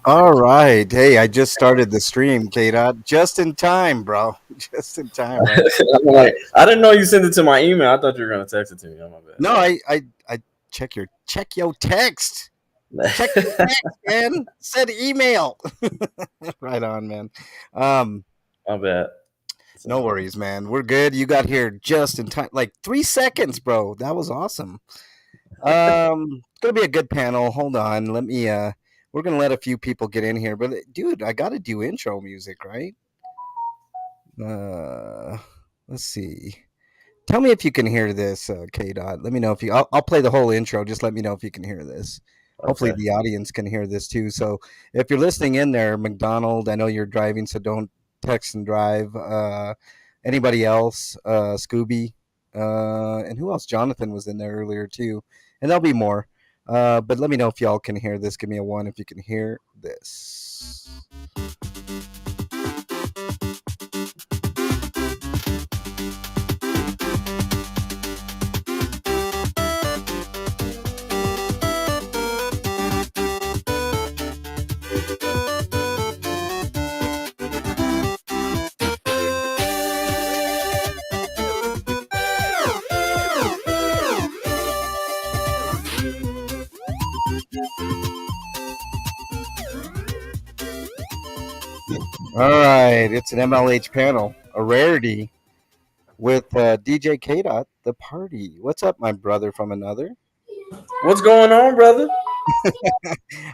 All right. Hey, I just started the stream, K-Dot. Just in time, bro. Just in time, right? I'm like, I didn't know you sent it to my email. I thought you were gonna text it to me. Oh my No, I check your text. Check your bad. text, man. Said email. Right on, man. Um, My bad. no So, worries, man. We're good. You got here just in time. Like 3 seconds, bro. That was awesome. It's gonna be a good panel. Hold on. Let me we're gonna let a few people get in here, but dude, I gotta do intro music, right? Uh, let's see. Tell me if you can hear this, K Dot. Let me know if you. I'll play the whole intro. Just let me know if you can hear this. Hopefully, okay. the audience can hear this too. So, if you're listening in there, McDonald, I know you're driving, so don't text and drive. Anybody else? Scooby, and who else? Jonathan was in there earlier too, and there'll be more. But let me know if y'all can hear this. Give me a one if you can hear this. All right, it's an MLH panel, a rarity with DJ K Dot, the party. What's up, my brother from another? What's going on, brother?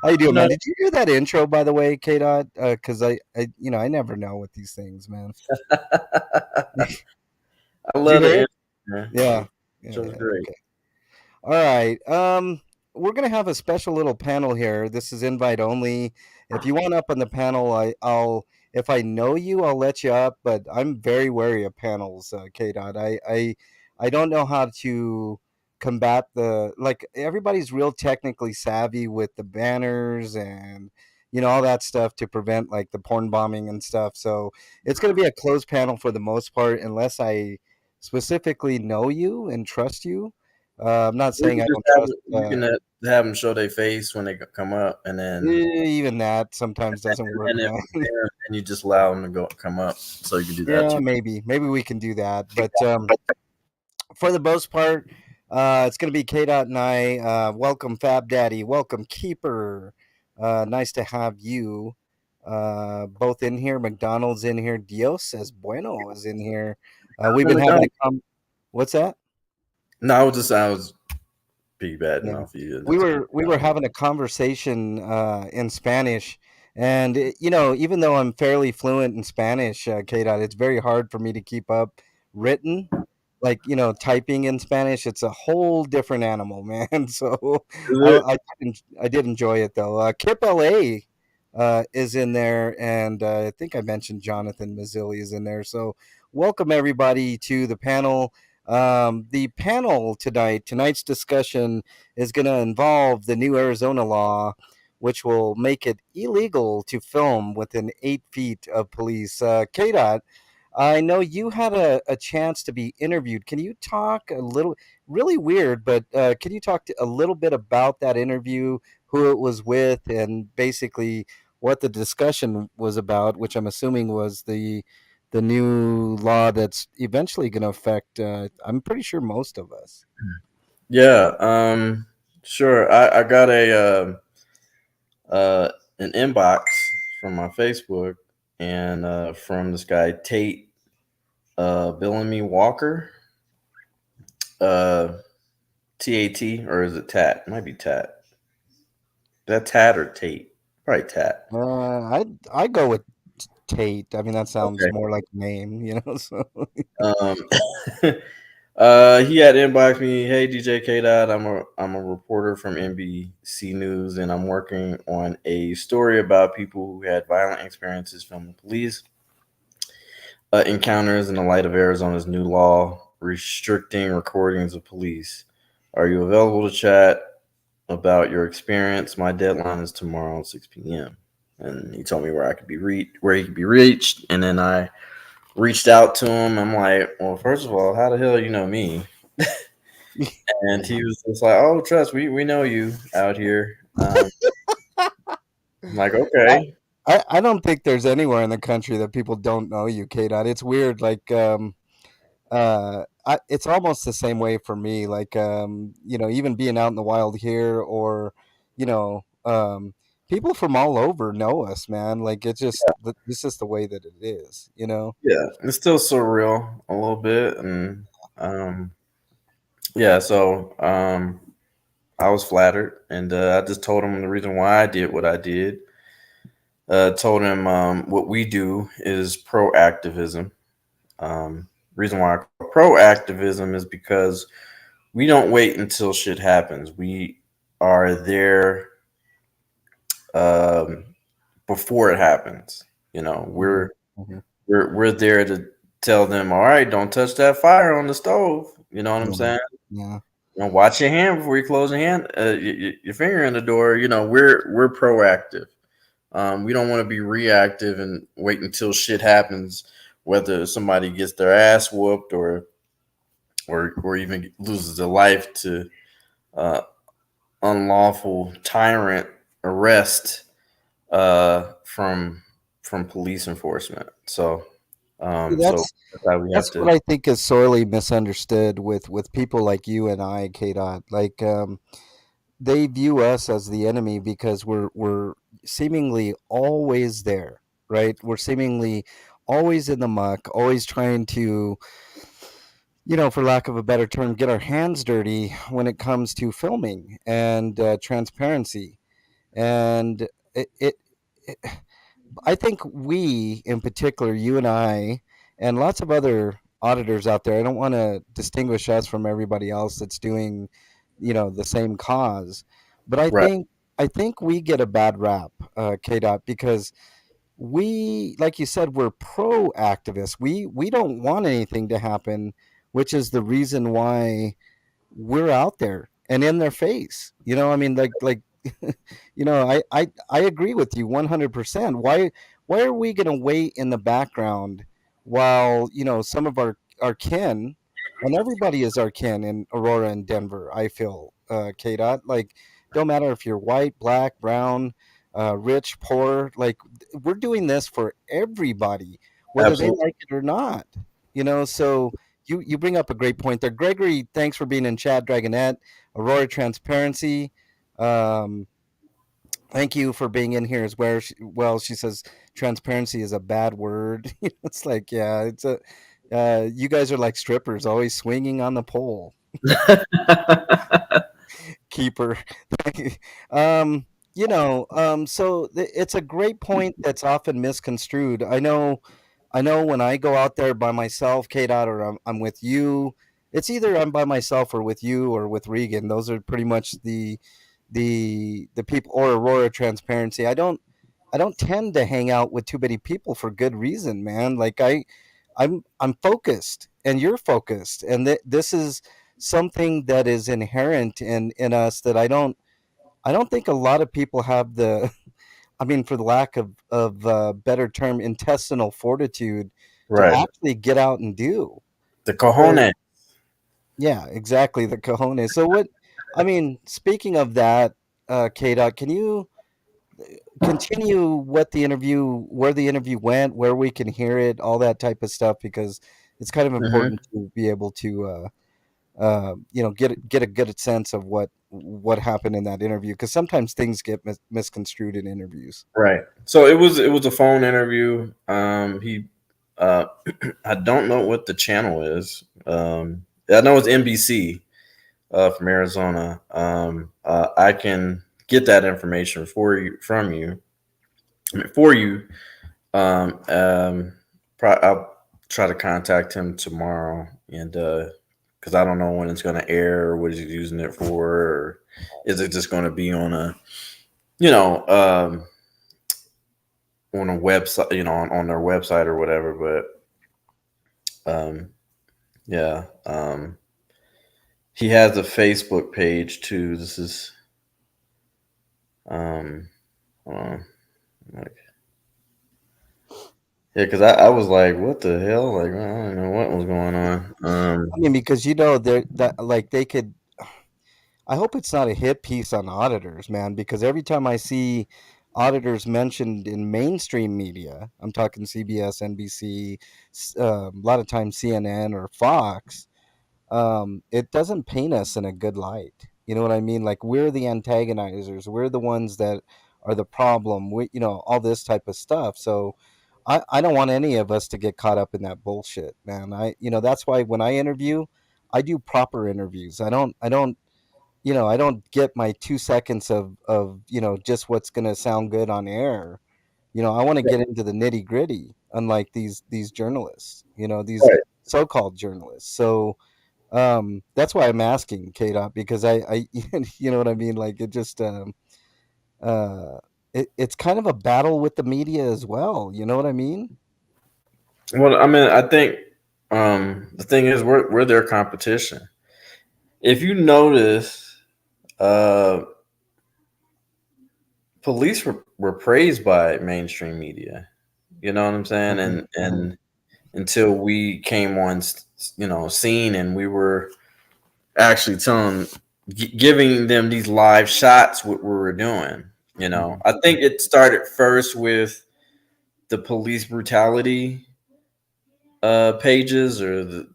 How you You doing, know, man? Did you hear that intro, by the way, K Dot? Because I never know with these things, man. I Did you love hear the it? intro, man. Yeah, It yeah, was yeah. great. Okay. All right. We're gonna have a special little panel here. This is invite only. If you want up on the panel, I'll. If I know you, I'll let you up. But I'm very wary of panels, K. Dot. I don't know how to combat the like. Everybody's real technically savvy with the banners and all that stuff to prevent like the porn bombing and stuff. So it's gonna be a closed panel for the most part, unless I specifically know you and trust you. I'm not We saying can I just don't trust. have you can have them show their face when they come up, and then Even that sometimes doesn't work, and if man. and you just allow them to go come up, so you can do that Yeah, too. maybe we can do that. But for the most part, it's gonna be K Dot and I. Welcome, Fab Daddy. Welcome, Keeper. Nice to have you both in here. McDonald's in here. Dios says Bueno is in here. We've been having a What's that? No, I was piggybacking Yeah. off of you. And We were having a conversation in Spanish, and even though I'm fairly fluent in Spanish, K Dot, it's very hard for me to keep up written. Like typing in Spanish, it's a whole different animal, man. So I did enjoy it though. Kip LA is in there, and I think I mentioned Jonathan Mazzilli is in there. So welcome everybody to the panel. The panel tonight's discussion is going to involve the new Arizona law, which will make it illegal to film within 8 feet of police. KDOT, I know you had a chance to be interviewed. Can you talk a little, really weird, but can you talk a little bit about that interview, who it was with, and basically what the discussion was about, which I'm assuming was the new law that's eventually going to affect, I'm pretty sure most of us. Yeah, sure. I got an inbox from my Facebook and from this guy Tate Billamy Walker, uh, TAT, or is it Tat? It might be Tat. Is that Tat or Tate? Probably Tat. I go with Tate. I mean, that sounds Okay. more like a name, So Um, he had inboxed me, "Hey DJ K Dot, I'm a reporter from NBC News, and I'm working on a story about people who had violent experiences from the police encounters in the light of Arizona's new law restricting recordings of police. Are you available to chat about your experience? My deadline is tomorrow at 6 p.m." And he told me where he could be reached, and then I reached out to him. I'm like, "Well, first of all, how the hell you know me?" And he was just like, "Oh, trust, we know you out here." I'm like, I, okay, I don't think there's anywhere in the country that people don't know you, K dot. It's weird. Like, it's almost the same way for me. Like, even being out in the wild here, or you know, people from all over know us, man. Like, it's just the way that it is, you know. yeah, it's still surreal a little bit, and um, yeah, so I was flattered, and I just told him the reason why I did what I did. Told him what we do is proactivism. Reason why I call proactivism is because we don't wait until shit happens. We are there um, before it happens. You know, Hmm. Hmm. we're there to tell them, all right, don't touch that fire on the stove. You know what I'm Yeah, saying? yeah. You know, watch your hand before you close your hand, your finger in the door. You know, we're proactive. We don't want to be reactive and wait until shit happens, whether somebody gets their ass whooped or even loses their life to uh, unlawful tyrant arrest from police enforcement. See, So that's how we have that's to. what I think is sorely misunderstood with people like you and I, K dot. Like, they view us as the enemy because we're seemingly always there, right? We're seemingly always in the muck, always trying to, for lack of a better term, get our hands dirty when it comes to filming and transparency. And it I think we, in particular, you and I, and lots of other auditors out there, I don't want to distinguish us from everybody else that's doing, the same cause, but Right. I think we get a bad rap, K dot, because we, like you said, we're pro activists. We don't want anything to happen, which is the reason why we're out there and in their face. I mean, like I agree with you 100%. Why are we going to wait in the background while, some of our kin, and everybody is our kin in Aurora and Denver, I feel, K dot, like, don't matter if you're white, black, brown, rich, poor, like, we're doing this for everybody, whether they Absolutely. like it or not. So you bring up a great point there, Gregory. Thanks for being in chat, Dragonette. Aurora Transparency. Um, Thank you for being in here as well. She says transparency is a bad word. It's like, yeah, it's a. You guys are like strippers, always swinging on the pole. Keeper. um, it's a great point that's often misconstrued. I know when I go out there by myself, K dot, or I'm with you. It's either I'm by myself or with you or with Regan. Those are pretty much the people, or Aurora Transparency. I don't tend to hang out with too many people for good reason, man. Like, I'm focused and you're focused, and this is something that is inherent in us that I don't think a lot of people have the I mean, for the lack of better term, intestinal fortitude to Right. actually get out and do. The So cojones. yeah, exactly, the cojones. So what I mean, speaking of that, K dot, can you continue where the interview went, where we can hear it, all that type of stuff, because it's kind of Hmm. important to be able to get a good sense of what happened in that interview, because sometimes things get misconstrued in interviews. Right. So it was a phone interview. He I don't know what the channel is. I know it's NBC from Arizona. I can get that information from you. I mean, for you. Um, um, I'll try to contact him tomorrow, and because I don't know when it's going to air or what he's using it for, or is it just going to be on a you know on a website, on their website or whatever. But yeah, he has a Facebook page too. This is hold on, like, yeah, because I was like, what the hell? Like, I don't know what was going on. I mean, because that, like, they could. I hope it's not a hit piece on auditors, man, because every time I see auditors mentioned in mainstream media, I'm talking CBS, NBC, a lot of times CNN or Fox, it doesn't paint us in a good light. You know what I mean? Like we're the antagonizers, we're the ones that are the problem. We, all this type of stuff. So I don't want any of us to get caught up in that bullshit, man. That's why when I interview, I do proper interviews. I don't get my 2 seconds of just what's gonna sound good on air. I want to get into the nitty gritty, unlike these journalists. These Right. so-called journalists. So that's why I'm asking K Dot, because I you know what I mean? Like it just uh it's kind of a battle with the media as well. You know what I mean? Well, I mean, I think the thing is, we're their competition. If you notice, uh, police were praised by mainstream media. You know what I'm saying? Hmm. Hmm. And until we came on, scene, and we were actually giving them these live shots what we were doing. Hmm. I think it started first with the police brutality pages, or the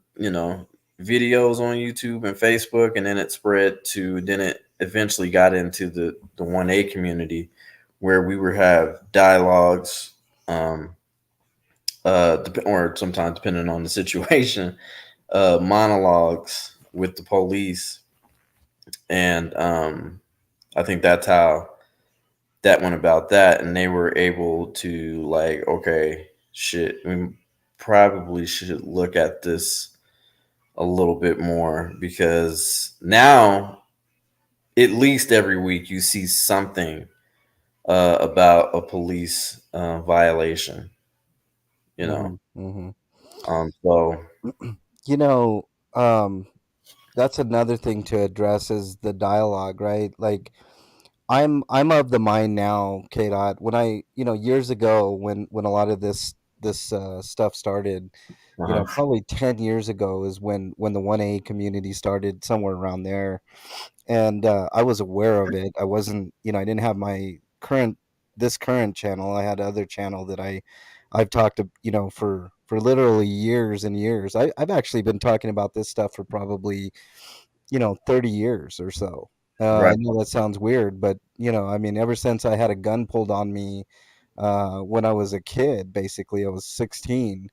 videos on YouTube and Facebook, and then it spread to, then it eventually got into the 1A community, where we would have dialogues, or sometimes, depending on the situation, monologues with the police. And I think that's how that went about that, and they were able to, like, okay, shit, we probably should look at this a little bit more, because now at least every week you see something about a police violation. You know, Hmm. Hmm. so You know, um, that's another thing to address is the dialogue, right? Like I'm of the mind now, K Dot, when years ago when a lot of this stuff started, uh-huh. probably 10 years ago is when the 1A community started, somewhere around there. And I was aware of it. I wasn't, I didn't have my current channel. I had other channel that I've talked to, for literally years and years. I've actually been talking about this stuff for probably 30 years or so. I Right. know that sounds weird, but I mean, ever since I had a gun pulled on me when I was a kid, basically, I was 16.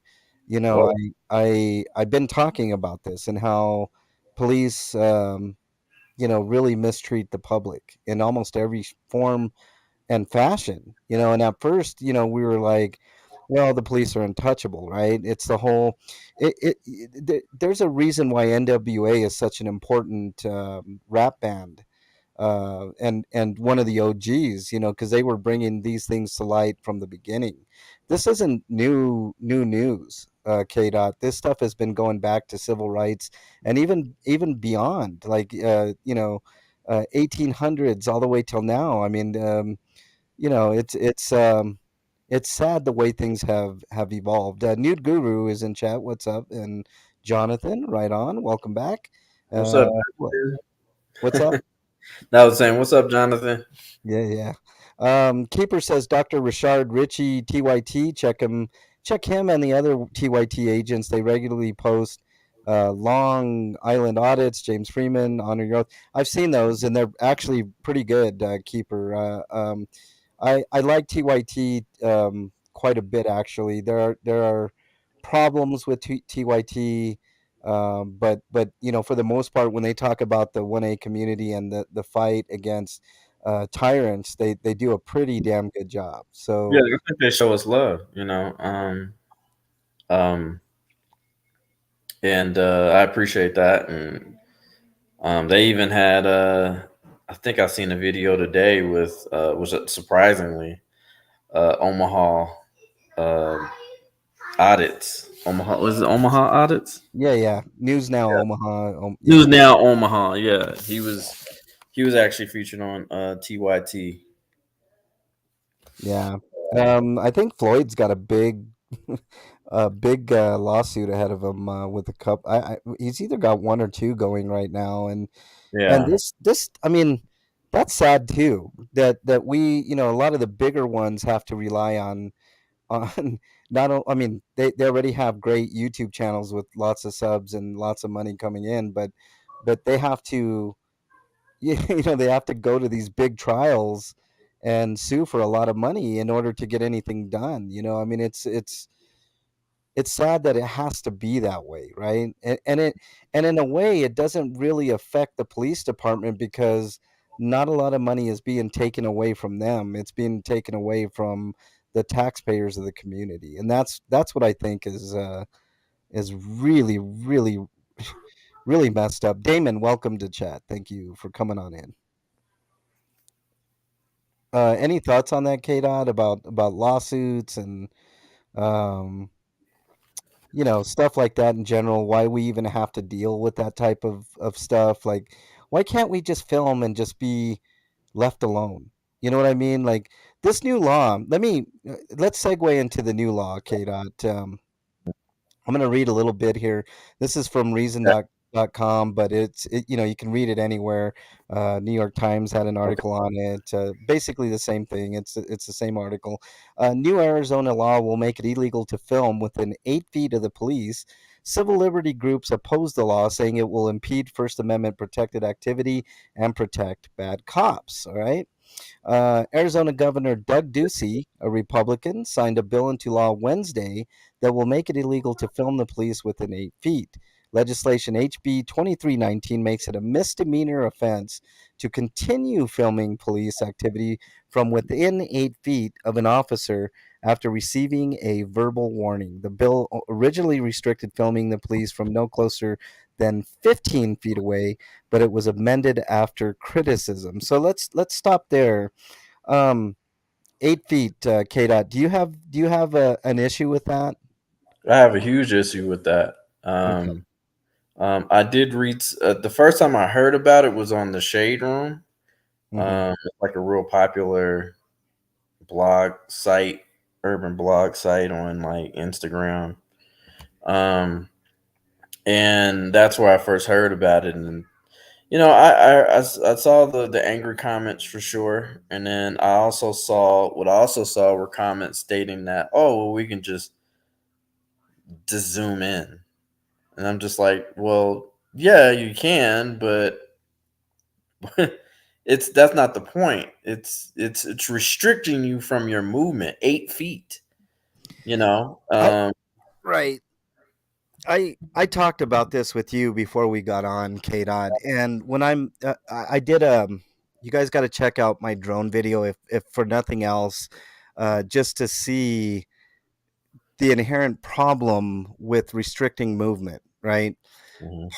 Well, I've been talking about this and how police, really mistreat the public in almost every form and fashion. And at first, we were like, well, the police are untouchable, right? It's the whole there's a reason why NWA is such an important rap band, and one of the OGs, because they were bringing these things to light from the beginning. This isn't new news, K Dot. This stuff has been going back to civil rights, and even beyond, like 1800s all the way till now. I mean, it's sad the way things have evolved. Nude Guru is in chat. What's up? And Jonathan, right on. Welcome back. what's Uh, up, what, what's up? Jonathan? I was saying, what's up, Jonathan? Yeah, yeah. Keeper says Dr. Richard Ritchie TYT. Check him and the other TYT agents. They regularly post Long Island audits. James Freeman, Honor Your Oath. I've seen those, and they're actually pretty good. Keeper. I like TYT quite a bit, actually. There are problems with TYT. But for the most part, when they talk about the 1A community and the fight against tyrants, they do a pretty damn good job. Yeah, So I think they show us love. Um, and I appreciate that. And they even had, I think I seen a video today with, was it surprisingly, Omaha uh, audits. Omaha, was it Omaha audits? yeah, yeah. News Now Omaha. News Yeah, Now Omaha. Yeah, he was actually featured on TYT. yeah. I think Floyd's got a big, a big lawsuit ahead of him with a cup. He's either got one or two going right now, and Yeah, this, I mean. That's sad too. That we, a lot of the bigger ones have to rely on not I mean, they already have great YouTube channels with lots of subs and lots of money coming in, but they have to they have to go to these big trials and sue for a lot of money in order to get anything done. I mean, it's sad that it has to be that way, right? And in a way, it doesn't really affect the police department because not a lot of money is being taken away from them. It's being taken away from the taxpayers of the community, and that's what I think is really, really, really messed up. Damon, welcome to chat. Thank you for coming on in. Any thoughts on that, K Dot, about lawsuits and um, stuff like that in general? Why we even have to deal with that type of stuff? Like, why can't we just film and just be left alone? You know what I mean? Like this new law. Let's segue into the new law, K Dot. I'm going to read a little bit here. This is from reason.com, but you can read it anywhere. New York Times had an Okay. article on it. Basically the same thing. It's the same article. New Arizona law will make it illegal to film within 8 feet of the police. Civil liberty groups oppose the law, saying it will impede First Amendment protected activity and protect bad cops. All right. Arizona Governor Doug Ducey, a Republican, signed a bill into law Wednesday that will make it illegal to film the police within 8 feet. Legislation HB 2319 makes it a misdemeanor offense to continue filming police activity from within 8 feet of an officer after receiving a verbal warning. The bill originally restricted filming the police from no closer than 15 feet away, but it was amended after criticism. So let's stop there. Um, 8 feet, K dot. Do you have an issue with that? I have a huge issue with that. Okay. I did read the first time I heard about it was on the Shade Room. Hmm. It's like a real popular blog site, urban blog site on like Instagram. Um, and that's where I first heard about it. And I saw the angry comments for sure, and then I also saw were comments stating that, oh, well, we can just zoom in, and I'm just like, well, yeah, you can, but that's not the point. It's restricting you from your movement 8 feet. You know, I Right. I talked about this with you before we got on, K dot, and when I did you guys got to check out my drone video if for nothing else, just to see the inherent problem with restricting movement, right? Mhm.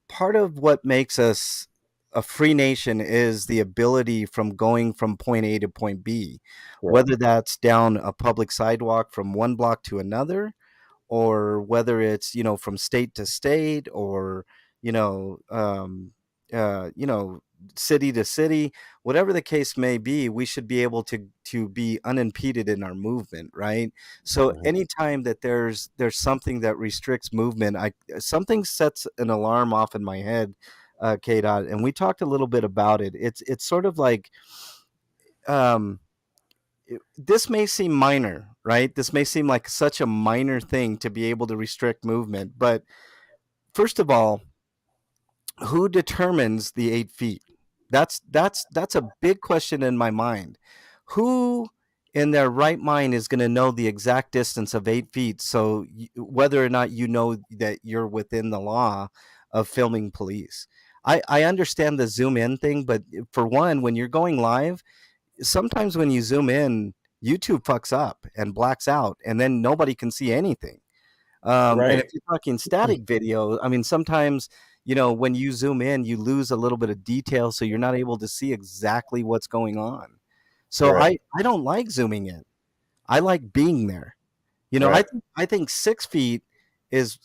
Part of what makes us a free nation is the ability from going from point A to point B, Correct. whether that's down a public sidewalk from one block to another, or whether it's from state to state, or you know um, uh, you know city to city, whatever the case may be, we should be able to be unimpeded in our movement, right? So Mhm. anytime that there's something that restricts movement, I something sets an alarm off in my head, K dot, and we talked a little bit about it. It's sort of like, um this may seem minor, right? This may seem like such a minor thing to be able to restrict movement, but first of all, who determines the 8 feet? That's a big question in my mind. Who in their right mind is going to know the exact distance of 8 feet? So whether or not you know that you're within the law of filming police, I understand the zoom in thing, but for one, when you're going live, sometimes when you zoom in, YouTube fucks up and blacks out, and then nobody can see anything. And if Right. you're talking static video, I mean, sometimes, when you zoom in, you lose a little bit of detail, so you're not able to see exactly what's going on. So Right. I don't like zooming in. I like being there. Right. I think 6 feet is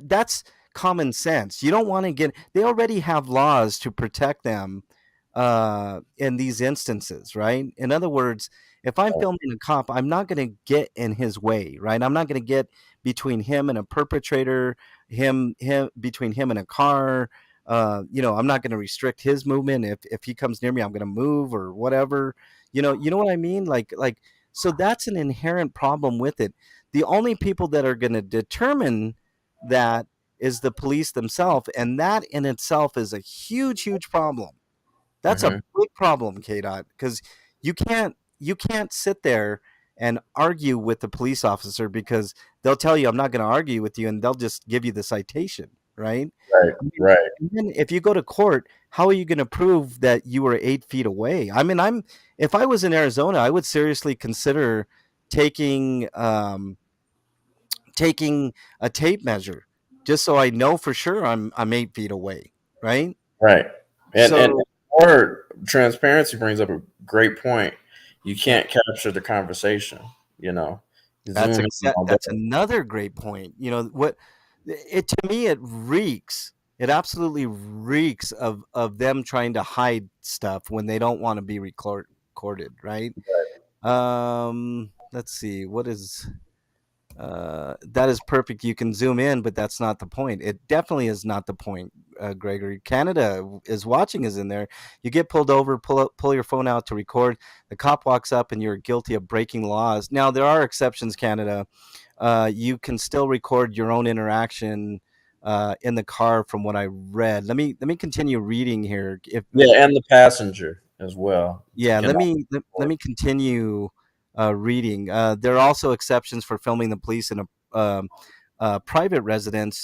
that's common sense. You don't want to get, they already have laws to protect them in these instances, right? In other words, if I'm filming a cop, I'm not going to get in his way, right? I'm not going to get between him and a perpetrator, him between him and a car. I'm not going to restrict his movement. If he comes near me, I'm going to move or whatever. You know what I mean? So that's an inherent problem with it. The only people that are going to determine that is the police themselves, and that in itself is a huge problem. That's a Hmm. big problem, KDOT, because you can't sit there and argue with the police officer because they'll tell you I'm not going to argue with you, and they'll just give you the citation, right? Right. I mean, Right. and then if you go to court, how are you going to prove that you were 8 feet away? I mean, if I was in Arizona, I would seriously consider taking taking a tape measure just so I know for sure I'm 8 feet away, right? Right. And So or transparency brings up a great point. You can't capture the conversation, you know. Zoom in all That's day. another great point. What it to me it reeks. It absolutely reeks of them trying to hide stuff when they don't want to be recorded, right? Let's see. What is that is perfect. You can zoom in, but that's not the point. It definitely is not the point, Gregory. Canada is watching is in there. You get pulled over, pull your phone out to record. The cop walks up, and you're guilty of breaking laws. Now there are exceptions, Canada. You can still record your own interaction in the car, from what I read. Let me continue reading here. If Yeah, and the passenger as well Yeah, can let me continue reading. There are also exceptions for filming the police in a private residence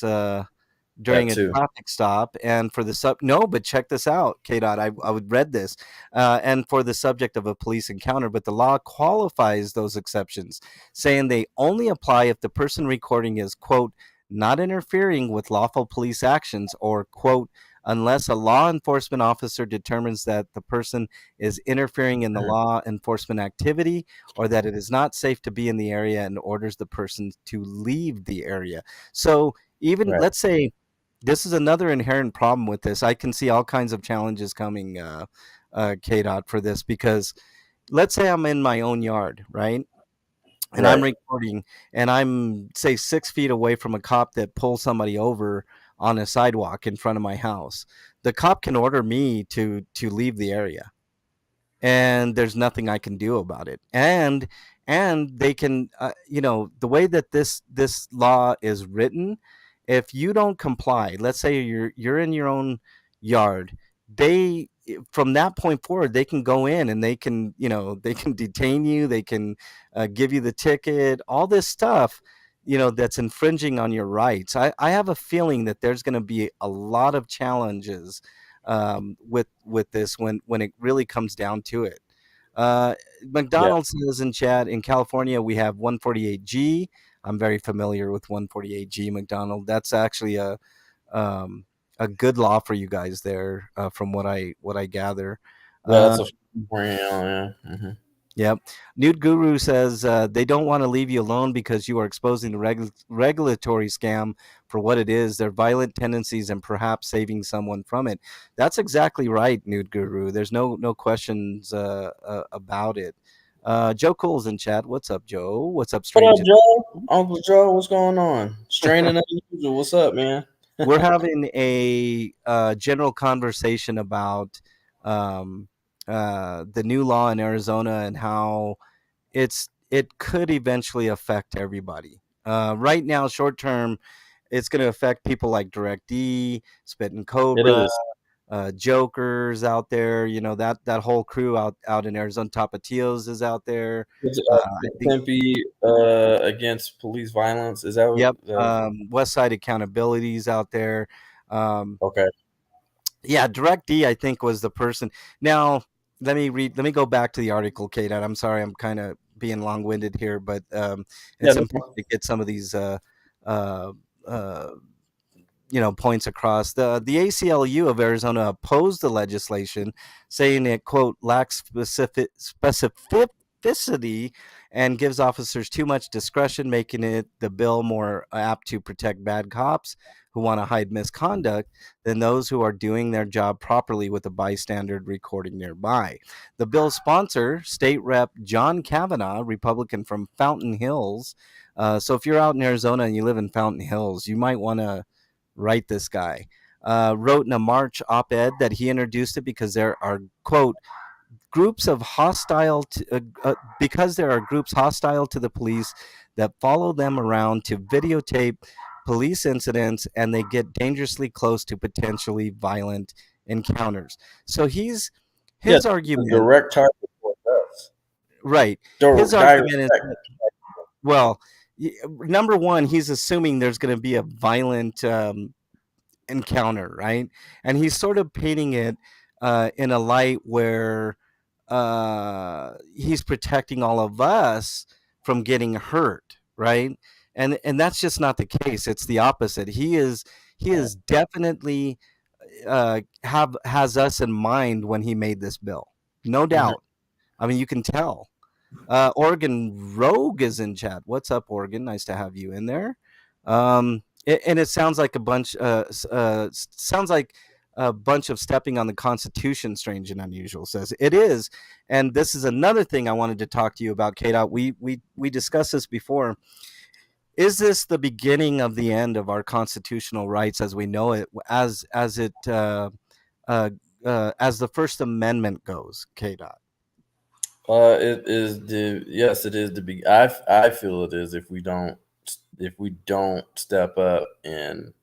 during that a too. traffic stop, and for the no, but check this out, K. Dot. I would read this, and for the subject of a police encounter, but the law qualifies those exceptions, saying they only apply if the person recording is quote not interfering with lawful police actions or quote unless a law enforcement officer determines that the person is interfering in the Mhm. law enforcement activity or that it is not safe to be in the area and orders the person to leave the area. So even Right. let's say this is another inherent problem with this. I can see all kinds of challenges coming, KDOT, for this because let's say I'm in my own yard, right? And I'm Right. recording, and I'm say 6 feet away from a cop that pulls somebody over on a sidewalk in front of my house. The cop can order me to leave the area, and there's nothing I can do about it. And they can, the way that this law is written, if you don't comply, let's say you're in your own yard, they from that point forward they can go in and they can they can detain you, they can give you the ticket, all this stuff. That's infringing on your rights. I have a feeling that there's going to be a lot of challenges with this when it really comes down to it. Yeah. McDonald says in chat, in California we have 148G. I'm very familiar with 148G, McDonald. That's actually um, a good law for you guys there, from what I gather. Yeah, Uh, that's a yeah. Hmm. Yep. Nude Guru says they don't want to leave you alone because you are exposing the regulatory scam for what it is, their violent tendencies, and perhaps saving someone from it. That's exactly right, Nude Guru. There's no questions about it. Joe Cole's in chat. What's up, Joe? What's up, What up, stranger? Joe? Uncle Joe, what's going on? Straining as usual. What's up, man? We're having a general conversation about um, the new law in Arizona and how it could eventually affect everybody. Right now, short term, it's going to affect people like DirectD, Spit and It Cobra, is. Jokers out there. That whole crew out in Arizona. Tapatios is out there. It's, I think. Tempe against police violence. Is that Yep. what? West Side Accountability is out there. Um, Okay. yeah, DirectD, I think, was the person. Now, let me go back to the article, Kate. I'm sorry, I'm kind of being long winded here, but Yeah. it's important to get some of these uh, uh, points across. The ACLU of Arizona opposed the legislation, saying it quote lacks specificity and gives officers too much discretion, making it the bill more apt to protect bad cops who want to hide misconduct than those who are doing their job properly with a bystander recording nearby. The bill's sponsor, State Rep John Kavanaugh, Republican from Fountain Hills. So if you're out in Arizona and you live in Fountain Hills, you might want to write this guy. wrote in a March op-ed that he introduced it because there are, quote, groups of hostile to, because there are groups hostile to the police that follow them around to videotape police incidents, and they get dangerously close to potentially violent encounters. So Yes, his a argument, direct target for us. right? His Direct. argument is that, well, number one, he's assuming there's going to be a violent encounter, right? And he's sort of painting it in a light where he's protecting all of us from getting hurt, right? And that's just not the case. It's the opposite. He is definitely have has us in mind when he made this bill, no Mhm. doubt. I mean, you can tell. Oregon Rogue is in chat. What's up, Oregon? Nice to have you in there. And it sounds like a bunch. Sounds like a bunch of stepping on the Constitution. Strange and unusual. Says it is, and this is another thing I wanted to talk to you about, Kate. We discussed this before. Is this the beginning of the end of our constitutional rights as we know it, uh, as the First Amendment goes, K. Dot? It is the yes, it is the big. I feel it is if we don't step up and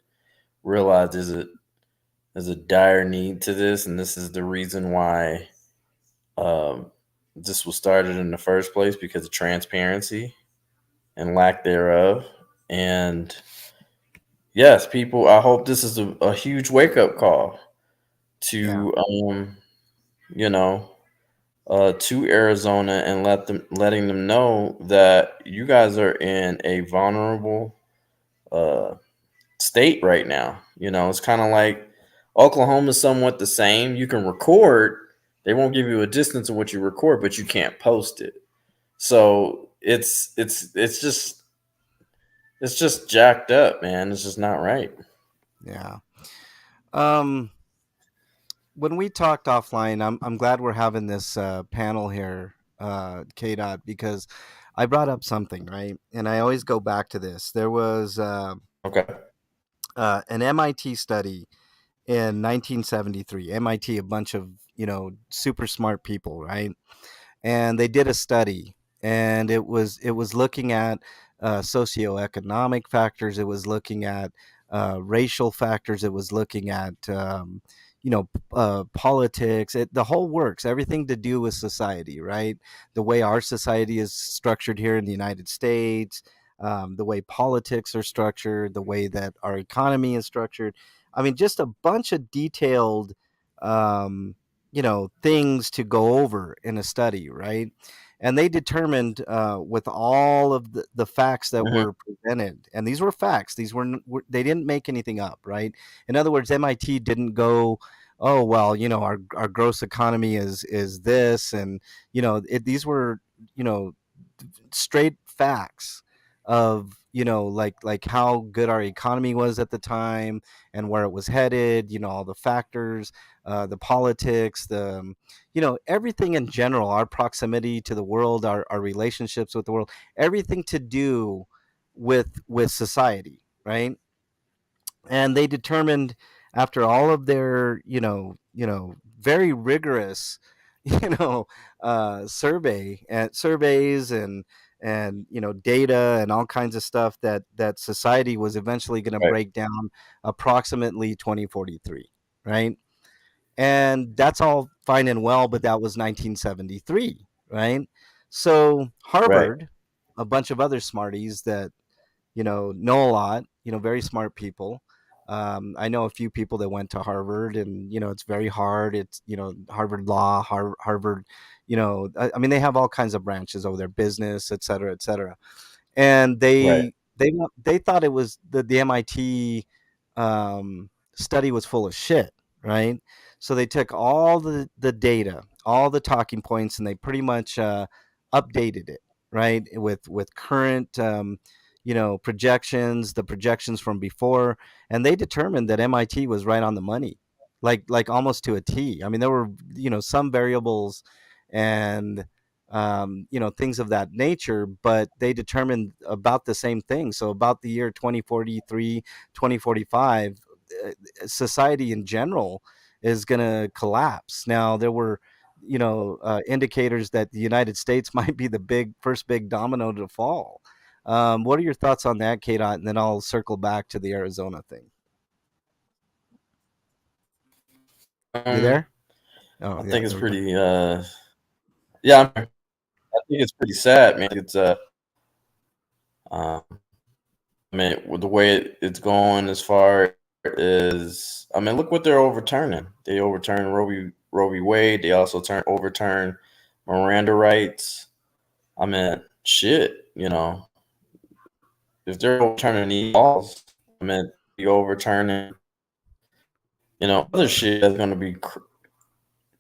realize there's a dire need to this, and this is the reason why this was started in the first place because of transparency and lack thereof. And yes, people, I hope this is a huge wake up call Yeah, to you know to Arizona and letting them know that you guys are in a vulnerable uh, state right now. It's kind of like Oklahoma is somewhat the same. You can record; they won't give you a distance of what you record, but you can't post it. So it's just jacked up, man. It's just not right. yeah. Um, when we talked offline, I'm glad we're having this panel here, K Dot, because I brought up something, right, and I always go back to this. There was Okay. an MIT study in 1973. MIT, a bunch of super smart people, right? And they did a study, and it was looking at socioeconomic factors. It was looking at racial factors. It was looking at politics. The whole works. Everything to do with society, right? The way our society is structured here in the United States. The way politics are structured, the way that our economy is structured. I mean, just a bunch of detailed things to go over in a study, right? And they determined with all of the facts that Hmm. were presented, and these were facts. These they didn't make anything up, right? In other words, MIT didn't go, oh well, our gross economy is this, and these were you know straight facts of like how good our economy was at the time and where it was headed, all the factors, the politics, everything in general, our proximity to the world, our relationships with the world, everything to do with society, right? And they determined, after all of their very rigorous surveys and data and all kinds of stuff, that society was eventually going to Right. break down approximately 2043, right? And that's all fine and well, but that was 1973, right? So Right. Harvard, a bunch of other smarties that know a lot, very smart people. I know a few people that went to Harvard, and it's very hard. It's Harvard Law, Harvard. I mean, they have all kinds of branches over there, business, et cetera, et cetera. And Right. they thought it was the MIT study was full of shit, right? So they took all the data, all the talking points, and they pretty much updated it, right, with current projections, the projections from before, and they determined that MIT was right on the money, like almost to a T. I mean, there were some variables and things of that nature, but they determined about the same thing. So about the year 2043, 2045, society in general is going to collapse. Now, there were, indicators that the United States might be the first big domino to fall. What are your thoughts on that, Kate? And then I'll circle back to the Arizona thing. You Um, there? Oh, I yeah, think it's there we go. pretty. Yeah, I think it's pretty sad, man. Um, I mean, with the way it's going, as far as I mean, look what they're overturning. They overturned Roe v. Wade. They also overturned Miranda rights. I mean, shit. If they're overturning these laws, I mean, you overturning, other shit that's going to be Yeah,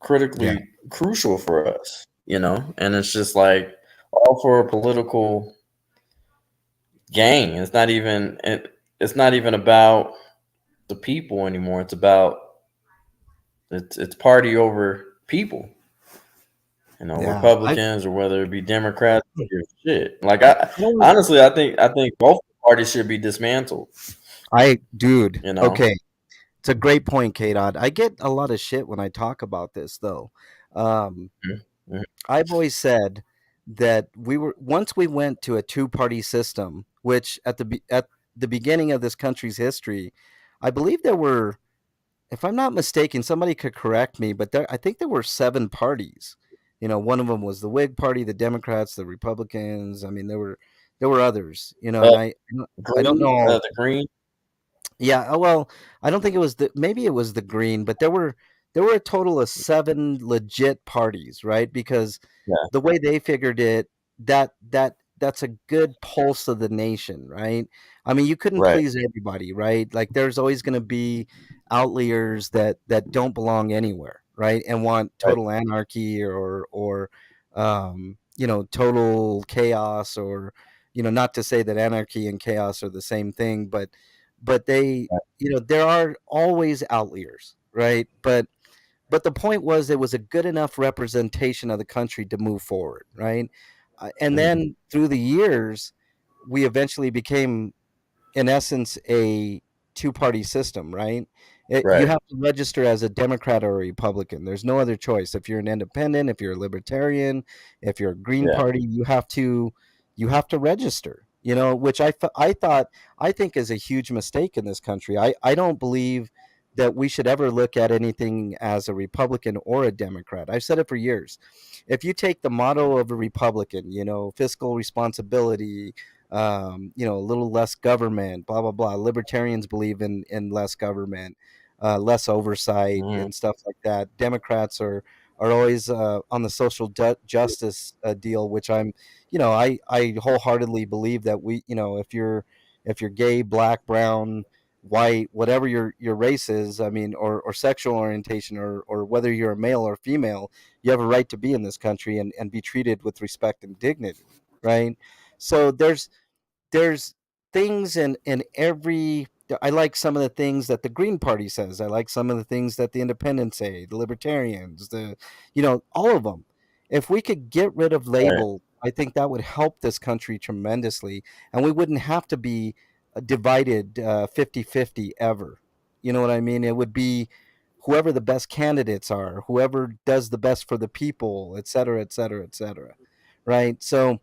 critically crucial for us. And it's just like all for a political gain. It's not even about the people anymore. It's party over people. yeah. Republicans or whether it be Democrats. Shit. Like I don't. honestly, I think both parties should be dismantled. Dude. You know. Okay, it's a great point, Kate. I get a lot of shit when I talk about this, though. Um, Mhm. I've always said that once we went to a two-party system, which at the beginning of this country's history, I believe there were, if I'm not mistaken, somebody could correct me, but I think there were seven parties. One of them was the Whig Party, the Democrats, the Republicans. I mean, there were others. Uh, And I don't Green, know. the green. Yeah, well, I don't think it was maybe it was the Green, but there were a total of seven legit parties, right? Because Yeah. the way they figured it, that's a good pulse of the nation, right? I mean, you couldn't Right. please everybody, right? Like there's always going to be outliers that don't belong anywhere, right? And want Right. total anarchy or total chaos or not to say that anarchy and chaos are the same thing, but they Right. there are always outliers, right? But the point was it was a good enough representation of the country to move forward, right? And Mhm. then through the years we eventually became, in essence, a two-party system, right? You Right. have to register as a Democrat or a Republican. There's no other choice. If you're an independent, if you're a libertarian, if you're a Green Yeah. Party, you have to register. Which I think is a huge mistake in this country. I don't believe that we should ever look at anything as a Republican or a Democrat. I've said it for years. If you take the motto of a Republican, fiscal responsibility, a little less government, blah blah blah. Libertarians believe in less government, less oversight, Mhm. and stuff like that. Democrats are always on the social justice deal, which I wholeheartedly believe that if you're gay, black, brown, white, whatever your race is, I mean, or sexual orientation, or whether you're a male or female, you have a right to be in this country and be treated with respect and dignity, right? So there's things in every. I like some of the things that the Green Party says. I like some of the things that the Independents say, the Libertarians, all of them. If we could get rid of Right. label, I think that would help this country tremendously, and we wouldn't have to be divided 50-50 ever. You know what I mean? It would be whoever the best candidates are, whoever does the best for the people, et cetera, et cetera, et cetera. Right? So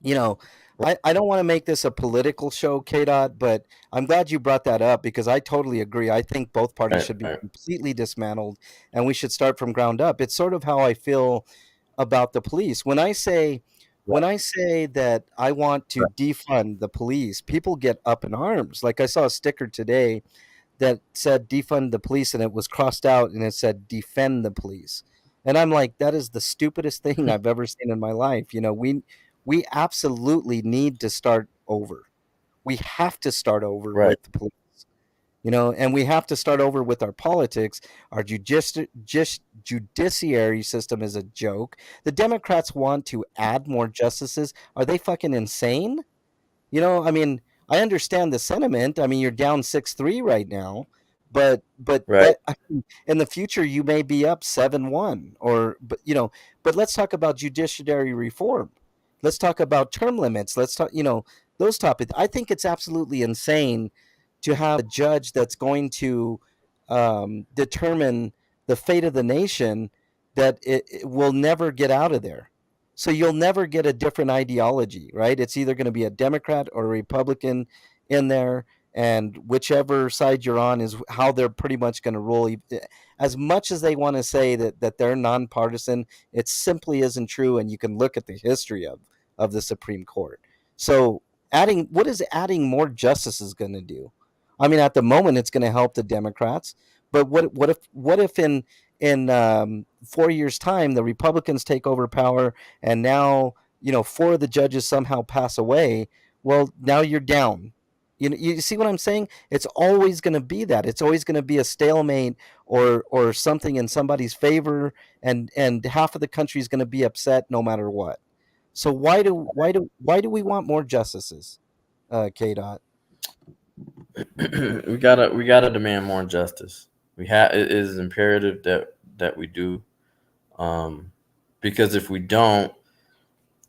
you know, I don't want to make this a political show, K Dot, but I'm glad you brought that up because I totally agree. I think both parties Right. should be Right. completely dismantled and we should start from ground up. It's sort of how I feel about the police. When I say that I want to Right. defund the police, people get up in arms. Like I saw a sticker today that said defund the police and it was crossed out and it said defend the police. And I'm like, that is the stupidest thing I've ever seen in my life. We absolutely need to start over. We have to start over Right. with the police. And we have to start over with our politics. Our just judiciary system is a joke. The Democrats want to add more justices. Are they fucking insane? I mean, I understand the sentiment. I mean, you're down 6-3 right now, but Right. in the future you may be up 7-1 but let's talk about judiciary reform. Let's talk about term limits. Let's talk, those topics. I think it's absolutely insane to have a judge that's going to determine the fate of the nation, that it will never get out of there. So you'll never get a different ideology, right? It's either going to be a Democrat or a Republican in there, and whichever side you're on is how they're pretty much going to rule. As much as they want to say that they're nonpartisan, it simply isn't true, and you can look at the history of the Supreme Court. So adding what is adding more justices going to do? I mean, at the moment, it's going to help the Democrats, but what if in 4 years' time the Republicans take over power, and now four of the judges somehow pass away? Well, now you're down. You see what I'm saying? It's always going to be that. It's always going to be a stalemate, or something in somebody's favor, and half of the country is going to be upset no matter what. So why do we want more justices, K dot? We gotta demand more justice. It is imperative that we do, um, because if we don't,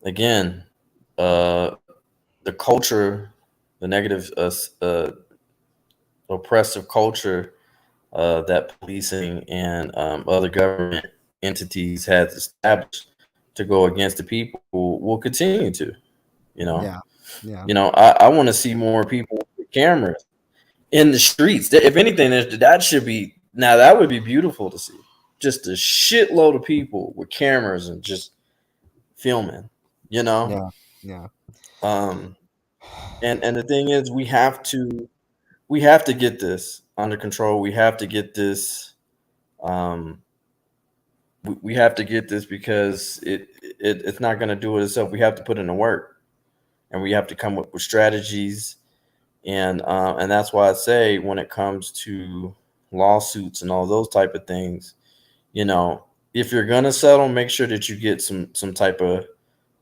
again, uh, the culture, the negative, oppressive culture that policing and other government entities has established to go against the people will continue to. You know, Yeah, yeah, I want to see more people with cameras in the streets. If anything, that should be now. That would be beautiful to see. Just a shitload of people with cameras and just filming. You know, yeah, yeah. um, and the thing is, we have to get this under control. We have to get this. Um, we have to get this because it's not going to do it itself. We have to put in the work, and we have to come up with strategies, and that's why I say when it comes to lawsuits and all those type of things, you know, if you're gonna settle, make sure that you get some type of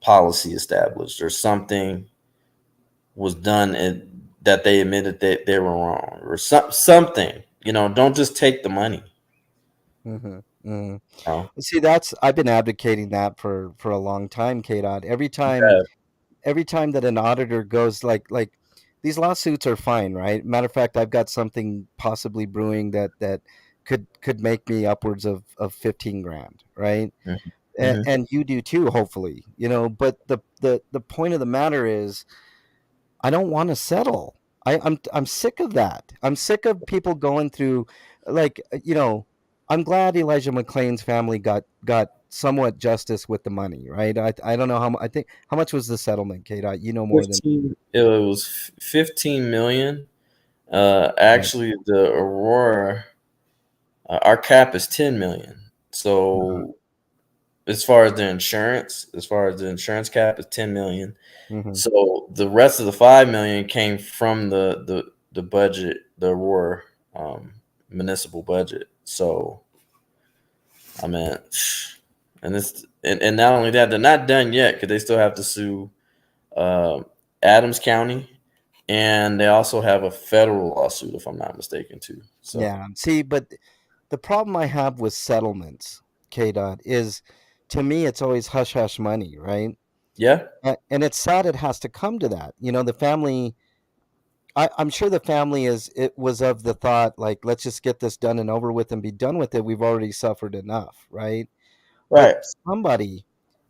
policy established or something was done and that they admitted that they were wrong or something. Don't just take the money. Hmm. Hmm. You know? See, I've been advocating that for a long time, K dot. Every time, Yeah. every time that an auditor goes, like these lawsuits are fine, right? Matter of fact, I've got something possibly brewing that could make me upwards of 15 grand, right? Mhm. And, Mhm. and you do too, hopefully. But the point of the matter is, I don't want to settle. I'm sick of that. I'm sick of people going through, like, I'm glad Elijah McClain's family got somewhat justice with the money, right? I don't know I think how much was the settlement, Kate? You know more than 15. It was 15 million. right. Actually, the Aurora, our cap is 10 million. Uh-huh. So as far as the insurance cap is 10 million. Hmm. So the rest of the 5 million came from the budget, the Aurora um, municipal budget. So I mean, and not only that, they're not done yet because they still have to sue uh, Adams County, and they also have a federal lawsuit, if I'm not mistaken, too. So Yeah. See, but the problem I have with settlements, K dot, is, to me it's always hush hush money, right? yeah, And it's sad it has to come to that. The family, I'm sure the family it was of the thought, like, let's just get this done and over with and be done with it. We've already suffered enough, right? But right,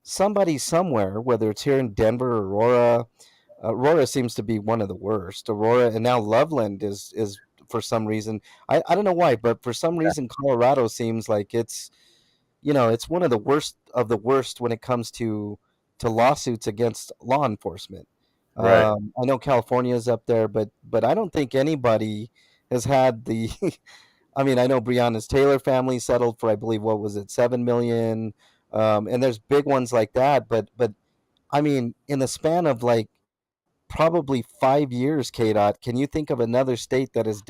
somebody somewhere, whether it's here in Denver, Aurora, Aurora seems to be one of the worst. Aurora, and now Loveland is for some reason, I don't know why, but for some reason Colorado seems like it's one of the worst when it comes to lawsuits against law enforcement. right, I know California is up there, but I don't think anybody has had the. I mean, I know Breonna's Taylor family settled for, I believe, what was it, 7 million, and there's big ones like that. But I mean, in the span of like probably 5 years, K dot, can you think of another state that has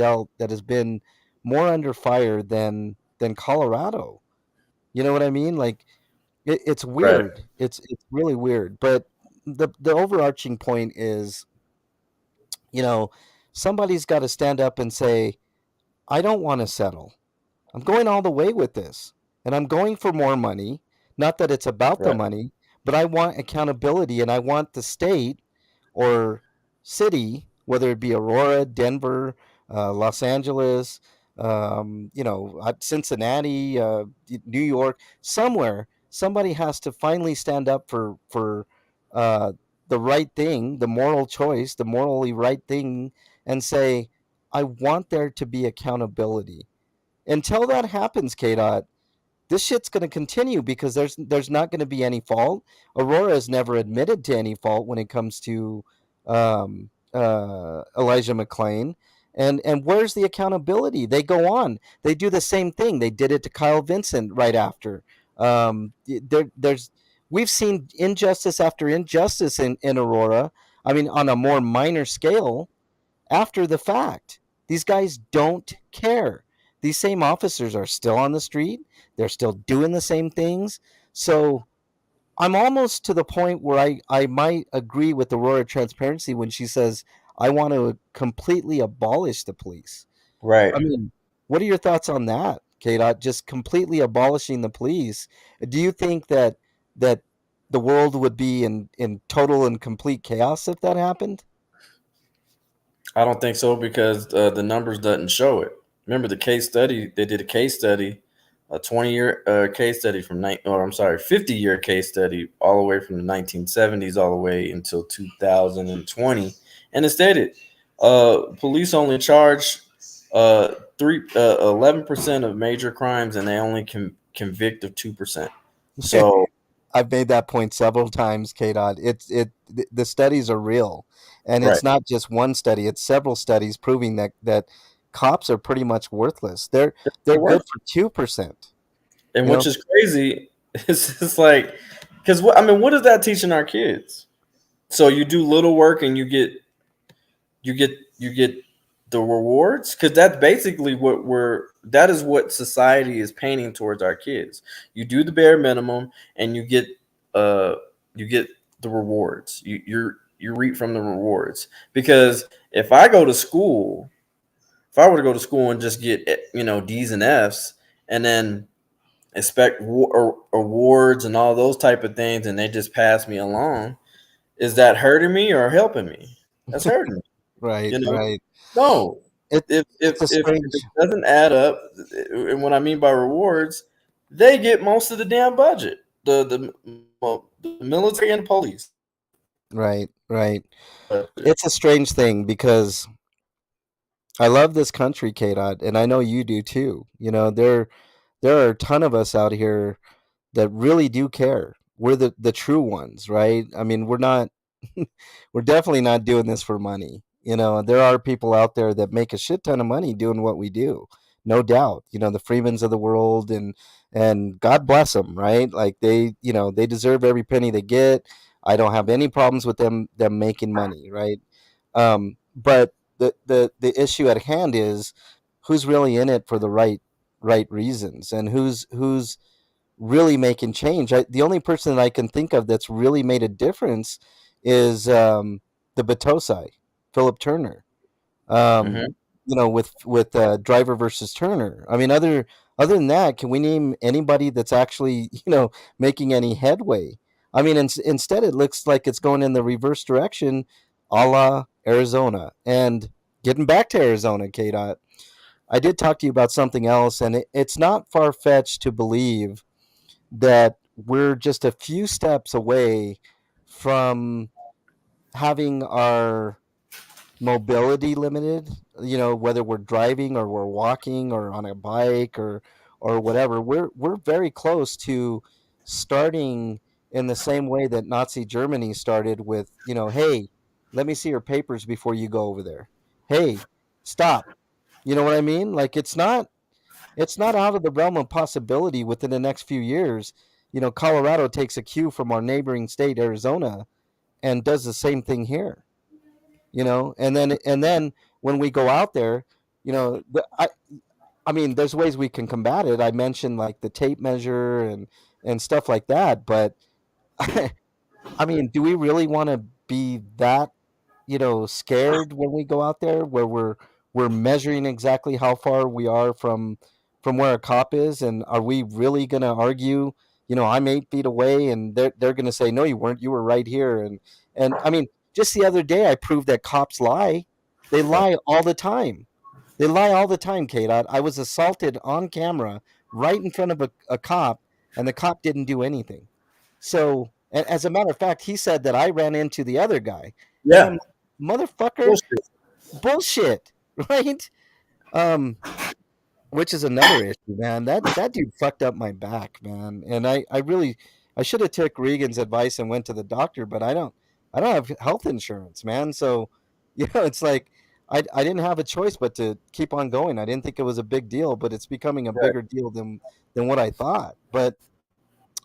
been more under fire than Colorado? You know what I mean? Like, it's right, weird. It's really weird. But the overarching point is, you know, somebody's got to stand up and say, I don't want to settle. I'm going all the way with this, and I'm going for more money. Not that it's about the right, money, but I want accountability, and I want the state or city, whether it be Aurora, Denver. Los Angeles, Cincinnati, New York, somewhere. Somebody has to finally stand up for uh, the right thing, the moral choice, the morally right thing, and say, "I want there to be accountability." Until that happens, K Dot, this shit's going to continue because there's not going to be any fault. Aurora has never admitted to any fault when it comes to Elijah McClain, and where's the accountability? They go on. They do the same thing. They did it to Kyle Vincent right after. There's we've seen injustice after injustice in Aurora. I mean, on a more minor scale, after the fact. These guys don't care. These same officers are still on the street. They're still doing the same things. So I'm almost to the point where I might agree with Aurora Transparency when she says, I want to completely abolish the police. Right. I mean, what are your thoughts on that, K Dot? Just completely abolishing the police. Do you think that the world would be in total and complete chaos if that happened? I don't think so because the numbers doesn't show it. Remember the case study? They did a case study, a 20-year case study or I'm sorry, 50-year case study all the way from the 1970s all the way until 2020, and it stated police only charge uh, 11% of major crimes, and they only convict of 2%. So I've made that point several times, K Dot. The studies are real, and right, it's not just one study; it's several studies proving that cops are pretty much worthless. They're they're good worth, for 2%. and You know, which is crazy. It's just like because what I mean, what is that teaching our kids? So you do little work and you get the rewards because that's basically that is what society is painting towards our kids. You do the bare minimum and uh you get the rewards. You reap from the rewards because if I were to go to school and just get D's and F's and then expect awards and all those type of things and they just pass me along, is that hurting me or helping me? That's hurting me. right, You know, right. no. It If if it's a if strange, it doesn't add up, and what I mean by rewards, they get most of the damn budget. The military and police right, right. budget. It's a strange thing because I love this country, K Dot, and I know you do too. There are a ton of us out here that really do care. We're the true ones, right? I mean, we're not we're definitely not doing this for money. There are people out there that make a shit ton of money doing what we do. No doubt. The Freemans of the world, and God bless them, right? Like they deserve every penny they get. I don't have any problems with them making money, right? But the issue at hand is who's really in it for the right reasons, and who's really making change. The only person that I can think of that's really made a difference is the Batosai, Philip Turner. Hmm. With Driver versus Turner. I mean, other than that, can we name anybody that's actually making any headway? I mean, instead it looks like it's going in the reverse direction, a la Arizona. And getting back to Arizona, K Dot, I did talk to you about something else, and it's not far fetched to believe that we're just a few steps away from having our mobility limited, whether we're driving or we're walking or on a bike or whatever. We're very close to starting in the same way that Nazi Germany started with, hey, let me see your papers before you go over there. Hey, stop. You know what I mean? Like it's not out of the realm of possibility within the next few years. Colorado takes a cue from our neighboring state, Arizona, and does the same thing here. And then when we go out there, I mean, there's ways we can combat it. I mentioned like the tape measure and stuff like that, but I mean, do we really want to be that scared when we go out there where we're measuring exactly how far we are from where a cop is, and are we really going to argue, I'm 8 feet away, and they're going to say, no, you weren't, you were right here. And I mean, just the other day I proved that cops lie. They lie all the time. They lie all the time, Kate. I was assaulted on camera right in front of a cop, and the cop didn't do anything. So, as a matter of fact, he said that I ran into the other guy. And Yeah, I'm, motherfucker, bullshit. bullshit, right? Um, which is another issue, man. That dude fucked up my back, man. And I really I should have took Regan's advice and went to the doctor, but I don't have health insurance, man. So, it's like I didn't have a choice but to keep on going. I didn't think it was a big deal, but it's becoming a Right, bigger deal than what I thought. But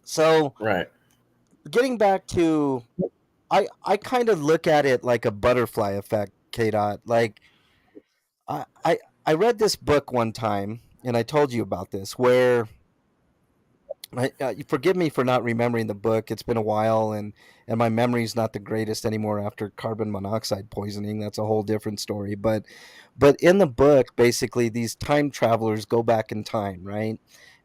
so right, getting back to I kind of look at it like a butterfly effect, K dot. Like I I I read this book one time and I told you about this where forgive me for not remembering the book. It's been a while, and my memory's not the greatest anymore after carbon monoxide poisoning. That's a whole different story. But in the book, basically, these time travelers go back in time, right?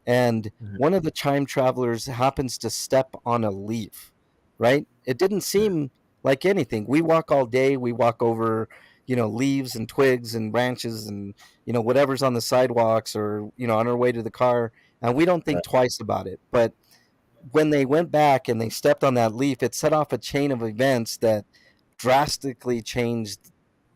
And mhm, one of the time travelers happens to step on a leaf, right? It didn't seem like anything. We walk all day. We walk over, leaves and twigs and branches and whatever's on the sidewalks or on our way to the car, and we don't think right, twice about it. But when they went back and they stepped on that leaf, it set off a chain of events that drastically changed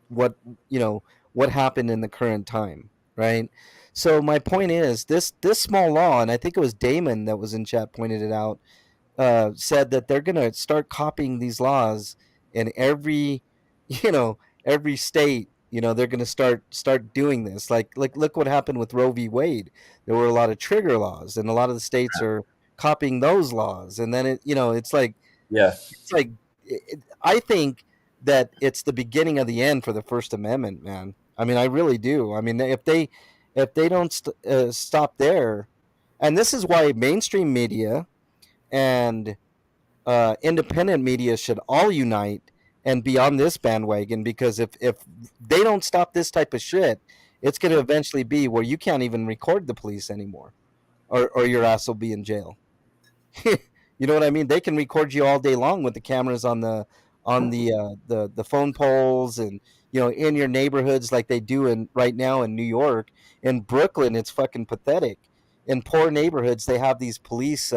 what you know what happened in the current time, right? So my point is this small law, and I think it was Damon that was in chat pointed it out, said that they're going to start copying these laws in every, you know, every state. They're going to start doing this. Like look what happened with Roe v. Wade. There were a lot of trigger laws, and a lot of the states are copying those laws. And then yeah, it's like I think that it's the beginning of the end for the First Amendment, man. I mean, I really do. I mean, if they don't stop there, and this is why mainstream media and independent media should all unite and be on this bandwagon, because if they don't stop this type of shit, it's going to eventually be where you can't even record the police anymore, or your ass will be in jail. You know what I mean? They can record you all day long with the cameras on the phone poles, and in your neighborhoods, like they do in right now in New York. In Brooklyn, it's fucking pathetic. In poor neighborhoods, they have these police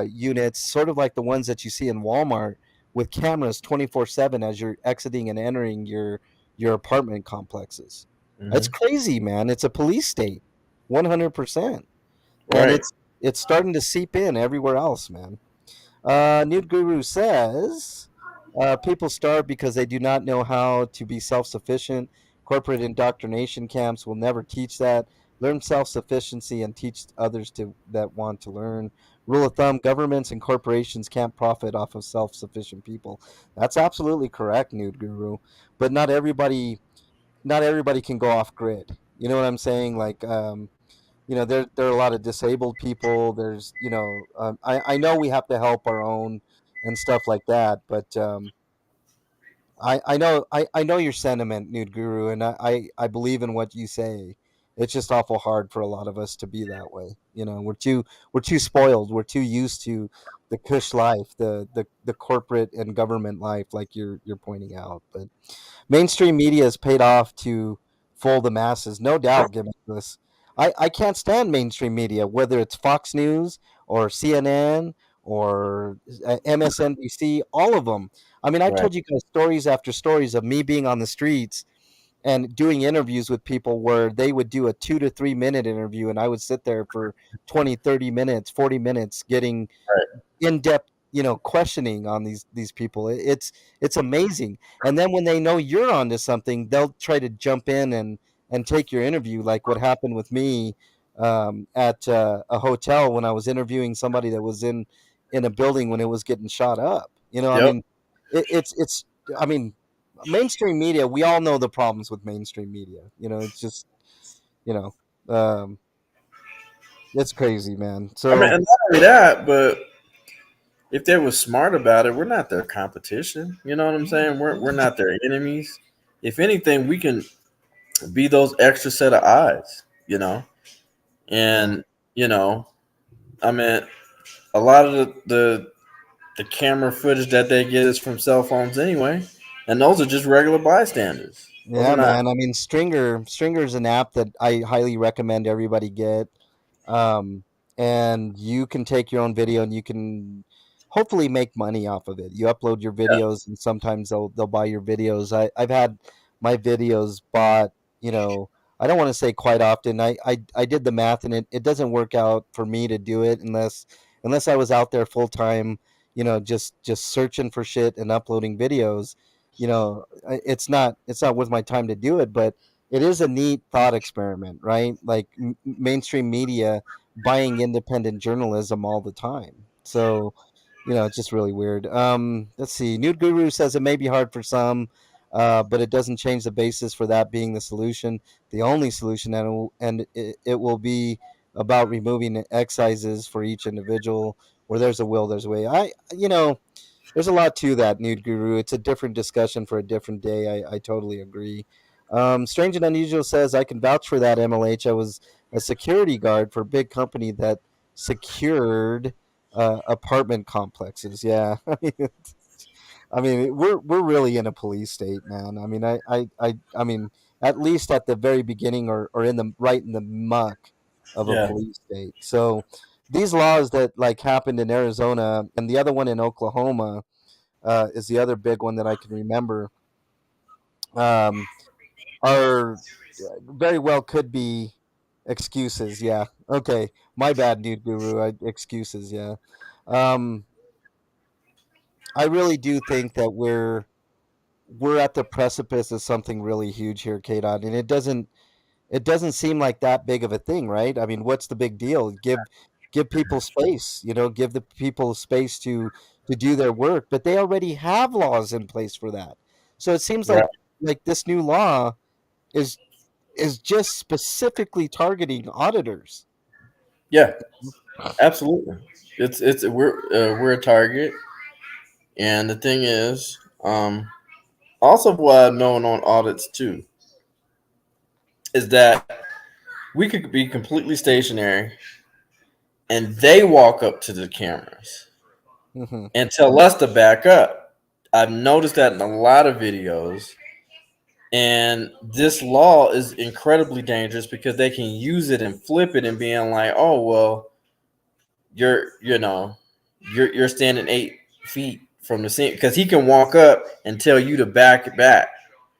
units, sort of like the ones that you see in Walmart, with cameras 24/7 as you're exiting and entering your apartment complexes. It's hmm, crazy, man. It's a police state, 100%, and right, it's starting to seep in everywhere else, man. Nude Guru says people starve because they do not know how to be self sufficient. Corporate indoctrination camps will never teach that. Learn self sufficiency and teach others that want to learn. Rule of thumb: governments and corporations can't profit off of self sufficient people. That's absolutely correct, Nude Guru. But not everybody can go off grid. You know what I'm saying? Like, there are a lot of disabled people. There's I know we have to help our own and stuff like that, but I know your sentiment, Nude Guru, and I believe in what you say. It's just awful hard for a lot of us to be that way. We're too spoiled. We're too used to the cush life, the corporate and government life, like you're pointing out. But mainstream media has paid off to fool the masses, no doubt. Given this, I can't stand mainstream media, whether it's Fox News or CNN or MSNBC, all of them. I mean, I right, told you guys stories after stories of me being on the streets and doing interviews with people where they would do a 2 to 3 minute interview, and I would sit there for 20, 30 minutes, 40 minutes getting right. in-depth questioning on these people. It's amazing. And then when they know you're onto something, they'll try to jump in and take your interview, like what happened with me at a hotel when I was interviewing somebody that was in a building when it was getting shot up. I Yep. mean, it's I mean, mainstream media, we all know the problems with mainstream media. It's just you know um it's crazy, man. I mean, So and not only that, but if they were smart about it, we're not their competition. You know what I'm saying? We're not their enemies. If anything, we can be those extra set of eyes. yeah. And you know, I mean, a lot of the camera footage that they get is from cell phones anyway, and those are just regular bystanders. Yeah, Wasn't that? man. I mean, Stringer is an app that I highly recommend everybody get. Um, and you can take your own video and you can hopefully make money off of it. You upload your Yeah, videos and sometimes they'll buy your videos. I've had my videos bought, you know, I don't want to say quite often. I did the math and it doesn't work out for me to do it unless I was out there full time, just searching for shit and uploading videos. It's not worth my time to do it, but it is a neat thought experiment, right? Like mainstream media buying independent journalism all the time. So, it's just really weird. Let's see. Nude Guru says it may be hard for some, but it doesn't change the basis for that being the solution, the only solution, and it will be about removing excises for each individual. Where there's a will, there's a way. There's a lot to that, Nude Guru. It's a different discussion for a different day. I totally agree. Strange and Unusual says, I can vouch for that, MLH. I was a security guard for a big company that secured apartment complexes. Yeah. We're really in a police state, man. I mean, at least at the very beginning or in the right in the muck of a yeah, police state. So these laws that like happened in Arizona and the other one in Oklahoma is the other big one that I can remember. Um, are very well could be excuses. Yeah. Okay. My bad, Nude Guru. Excuses. Yeah. Um, I really do think that we're at the precipice of something really huge here, Kadon, and it doesn't seem like that big of a thing, right? I mean, what's the big deal? Give people space, give the people space to do their work, but they already have laws in place for that. So it seems right. like this new law is is just specifically targeting auditors. Yeah, absolutely. It's we're a target, and the thing is, also what I've known on audits too is that we could be completely stationary, and they walk up to the cameras Hmm. and tell us to back up. I've noticed that in a lot of videos. And this law is incredibly dangerous because they can use it and flip it and being like, oh well, you're you know, you're standing 8 feet from the scene because he can walk up and tell you to back it back.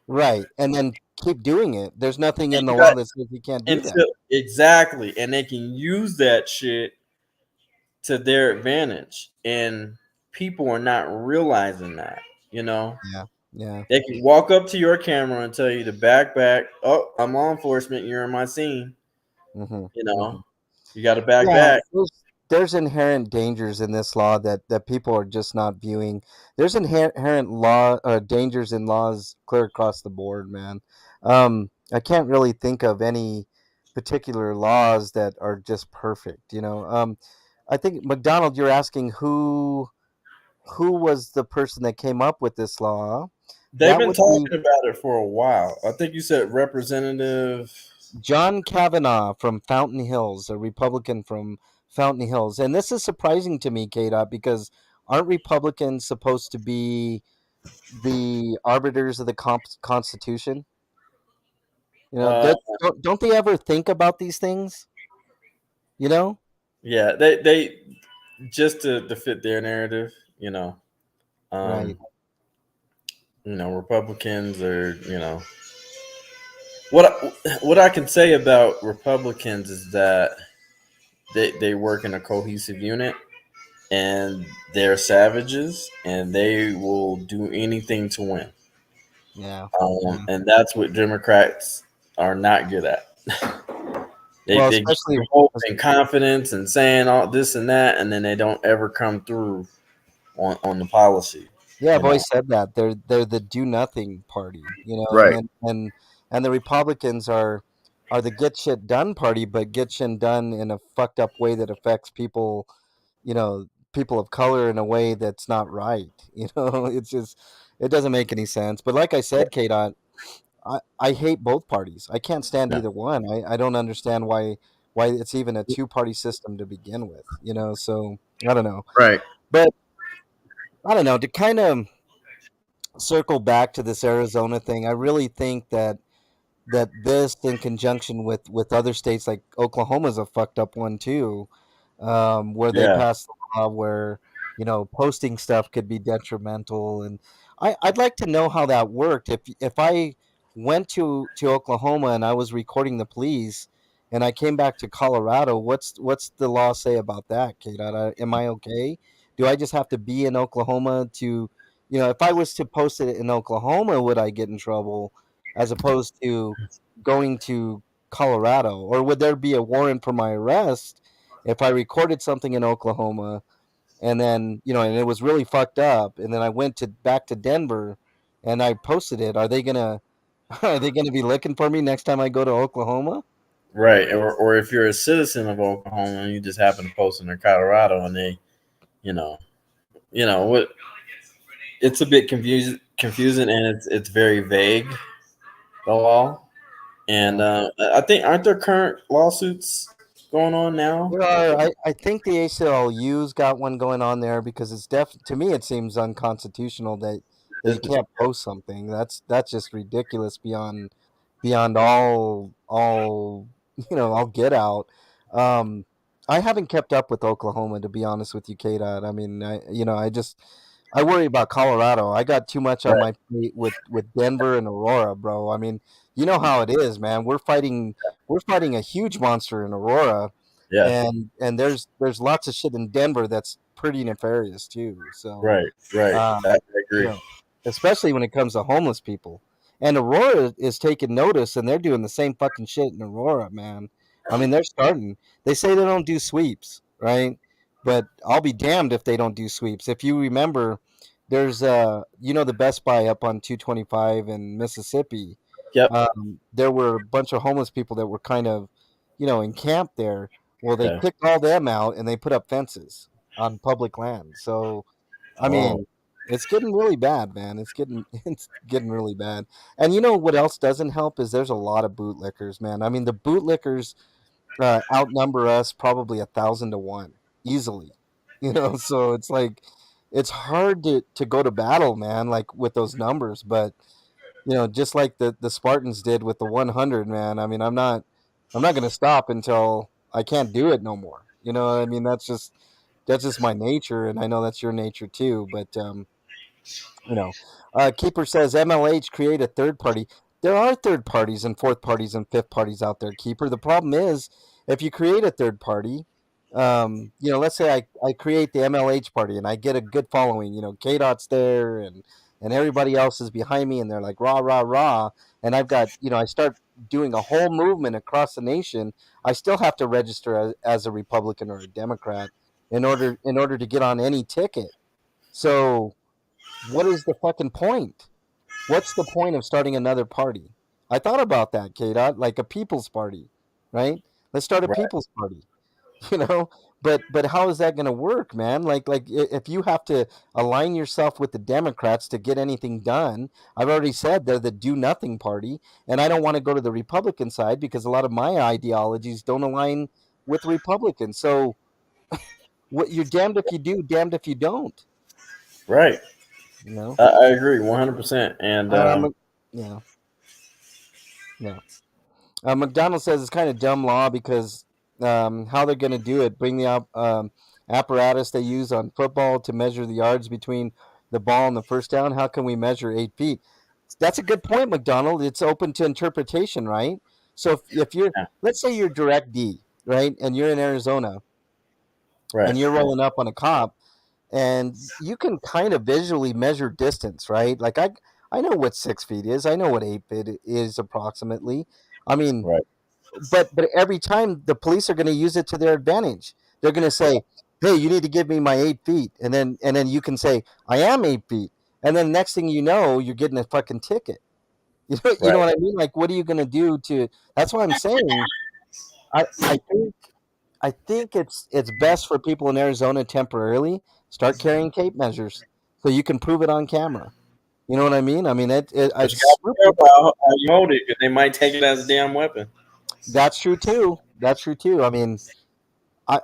Right, and then keep doing it. There's nothing And in the you law got that says you can't do that. until exactly, and they can use that shit to their advantage. And people are not realizing that, you know. Yeah, yeah. They can walk up to your camera and tell you to back. Oh, I'm law enforcement. You're in my scene. Hmm. You know, Hmm. you got to Yeah, back. there's inherent dangers in this law that people are just not viewing. There's inherent law dangers in laws clear across the board, man. I can't really think of any particular laws that are just perfect. I think McDonald, you're asking who was the person that came up with this law? They've That been would be talking about it for a while. I think you said Representative. John Kavanaugh from Fountain Hills, a Republican from Fountain Hills. And this is surprising to me, Kata, because aren't Republicans supposed to be the arbiters of the Constitution? Uh, Don't they ever think about these things? You know? yeah, they just to fit their narrative. Right. Um, Republicans are what I can say about Republicans is that they work in a cohesive unit and they're savages and they will do anything to win. Yeah. Yeah. And that's what Democrats are not good at. Well, They give especially you hope and confidence and saying all this and that, and then they don't ever come through on the policy. yeah, You I've know, always said that they're the do nothing party, right? and the Republicans are the get shit done party, but get shit done in a fucked up way that affects people, you know, people of color in a way that's not right. It's just it doesn't make any sense. But like I said, Kate, I hate both parties. I can't stand Yeah, either one. I don't understand why it's even a two party system to begin with. So I don't know, right. but I don't know to kind of circle back to this Arizona thing. I really think that this, in conjunction with other states like Oklahoma's a fucked up one too, where they Yeah. passed a law where posting stuff could be detrimental, and I'd like to know how that worked. If I went to Oklahoma and I was recording the police, and I came back to Colorado, what's the law say about that, Kate? Am I okay? Do I just have to be in Oklahoma to, if I was to post it in Oklahoma, would I get in trouble? As opposed to going to Colorado? Or would there be a warrant for my arrest if I recorded something in Oklahoma and then, and it was really fucked up, and then I went to back to Denver and I posted it? Are they gonna are they gonna be looking for me next time I go to Oklahoma? Right. Or if you're a citizen of Oklahoma and you just happen to post in Colorado and they, you know, what it's a bit confusing and it's very vague, the law. And Yeah. I think aren't there current lawsuits going on now? There are. I think the ACLU's got one going on there because it's to me it seems unconstitutional that you It's can't post something. That's just ridiculous beyond all I'll get out. Um, I haven't kept up with Oklahoma, to be honest with you, KDOT. I mean, I worry about Colorado. I got too much on right. my plate with Denver and Aurora, bro. I mean, you know how it is, man. We're fighting a huge monster in Aurora, Yeah. and there's lots of shit in Denver that's pretty nefarious too. So, Right. Right. I um, you agree. know, especially when it comes to homeless people. And Aurora is taking notice, and they're doing the same fucking shit in Aurora, man. I mean, they're starting. They say they don't do sweeps, right? But I'll be damned if they don't do sweeps. If you remember, there's the Best Buy up on 225 in Mississippi. Yep. There were a bunch of homeless people that were kind of, encamped there. Well, they Yeah. kicked all them out and they put up fences on public land. So, I Oh. mean, it's getting really bad, man. It's getting really bad. And you know what else doesn't help is there's a lot of bootlickers, man. I mean, the bootlickers outnumber us probably 1,000 to 1 easily. So it's like it's hard to go to battle, man, like with those numbers. But just like the Spartans did with the 100, man. I mean, I'm not gonna stop until I can't do it no more. You know what I mean? That's just my nature, and I know that's your nature too. But you know, Keeper says MLH create a third party. There are third parties and fourth parties and fifth parties out there, Keeper. The problem is if you create a third party, let's say I create the MLH party and I get a good following. KDOT's there and everybody else is behind me and they're like rah rah rah, and I've got I start doing a whole movement across the nation. I still have to register as a Republican or a Democrat in order to get on any ticket. So what is the fucking point? What's the point of starting another party? I thought about that, K-Dot, like a people's party, right? Let's start a Right. people's party, you know? But how is that going to work, man? If you have to align yourself with the Democrats to get anything done, I've already said they're the do nothing party, and I don't want to go to the Republican side because a lot of my ideologies don't align with Republicans. So what you're damned if you do, damned if you don't, Right. you know? I agree 100%. And Yeah, yeah. McDonald says it's kind of dumb law because how they're going to do it, bring the apparatus they use on football to measure the yards between the ball and the first down. How can we measure 8 feet? That's a good point, McDonald. It's open to interpretation, right? So if you're, yeah. let's say you're direct D, right, and you're in Arizona Right. and you're rolling up on a cop, and you can kind of visually measure distance, right? Like I know what 6 feet is. I know what 8 feet is approximately. I mean, Right. but every time the police are going to use it to their advantage. They're going to say, "Hey, you need to give me my 8 feet," and then you can say, "I am 8 feet," and then next thing you know, you're getting a fucking ticket. You know Right. what I mean? Like, what are you going to do to? That's why I'm saying I think it's best for people in Arizona temporarily start carrying tape measures so you can prove it on camera. You know what I mean? I mean But you it's got to be super. careful how you hold it because they might take it as a damn weapon. That's true too. That's true too. I mean, I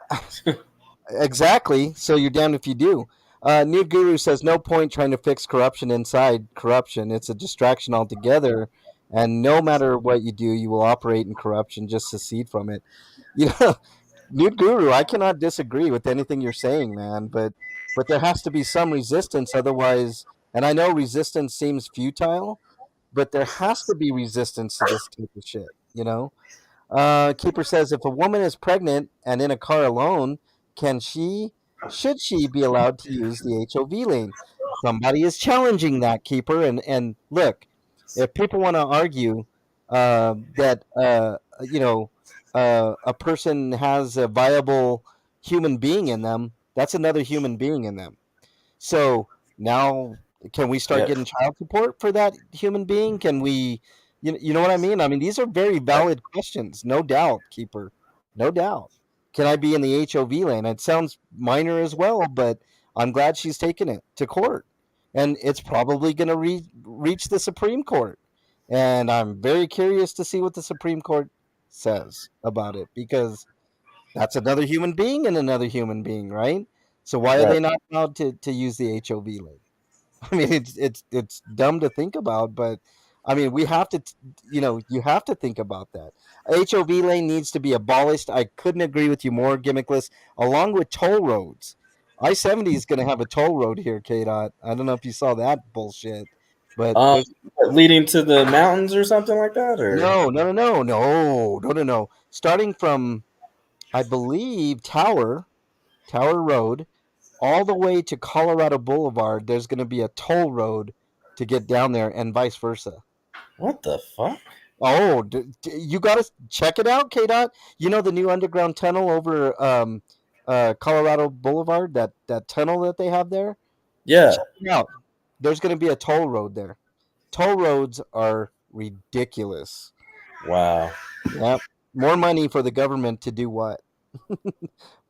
exactly. So you're damned if you do. New Guru says no point trying to fix corruption inside corruption. It's a distraction altogether, and no matter what you do, you will operate in corruption. Just secede from it. You know, New Guru, I cannot disagree with anything you're saying, man. But there has to be some resistance, otherwise. And I know resistance seems futile, but there has to be resistance to this type of shit. Keeper says if a woman is pregnant and in a car alone, can she, should she be allowed to use the HOV lane? Somebody is challenging that, Keeper. And look, if people want to argue that, a person has a viable human being in them, that's another human being in them. So now, can we start Yeah, getting child support for that human being? Can we, you know what I mean? I mean, these are very valid questions, no doubt, Keeper, no doubt. Can I be in the HOV lane? It sounds minor as well, but I'm glad she's taken it to court, and it's probably going to reach the Supreme Court, and I'm very curious to see what the Supreme Court says about it because that's another human being and another human being, right? So why are right. they not allowed to use the HOV lane? I mean, it's dumb to think about, but I mean, we have to, you have to think about that. HOV lane needs to be abolished. I couldn't agree with you more, gimmickless. Along with toll roads, I-70 is going to have a toll road here, KDOT. I don't know if you saw that bullshit, but Um, there's leading to the mountains or something like that, or no, no, no, no, no, no, no, no. Starting from, I believe, Tower Road all the way to Colorado Boulevard, there's going to be a toll road to get down there, and vice versa. what the fuck? Oh, you got to check it out, K Dot. You know the new underground tunnel over Colorado Boulevard, that tunnel that they have there. Yeah. Check it out. There's going to be a toll road there. Toll roads are ridiculous. Wow. Yep, more money for the government to do what?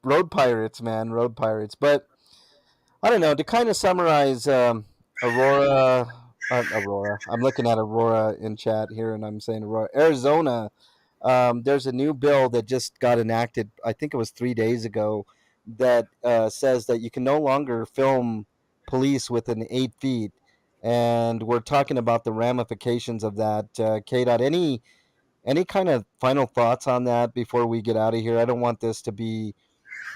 Road pirates, man, road pirates. But I don't know. To kind of summarize, Aurora. I'm looking at Aurora in chat here, and I'm saying Aurora, Arizona. There's a new bill that just got enacted. I think it was 3 days ago. That says that you can no longer film police within 8 feet, and we're talking about the ramifications of that. K. Dot, any kind of final thoughts on that before we get out of here? I don't want this to be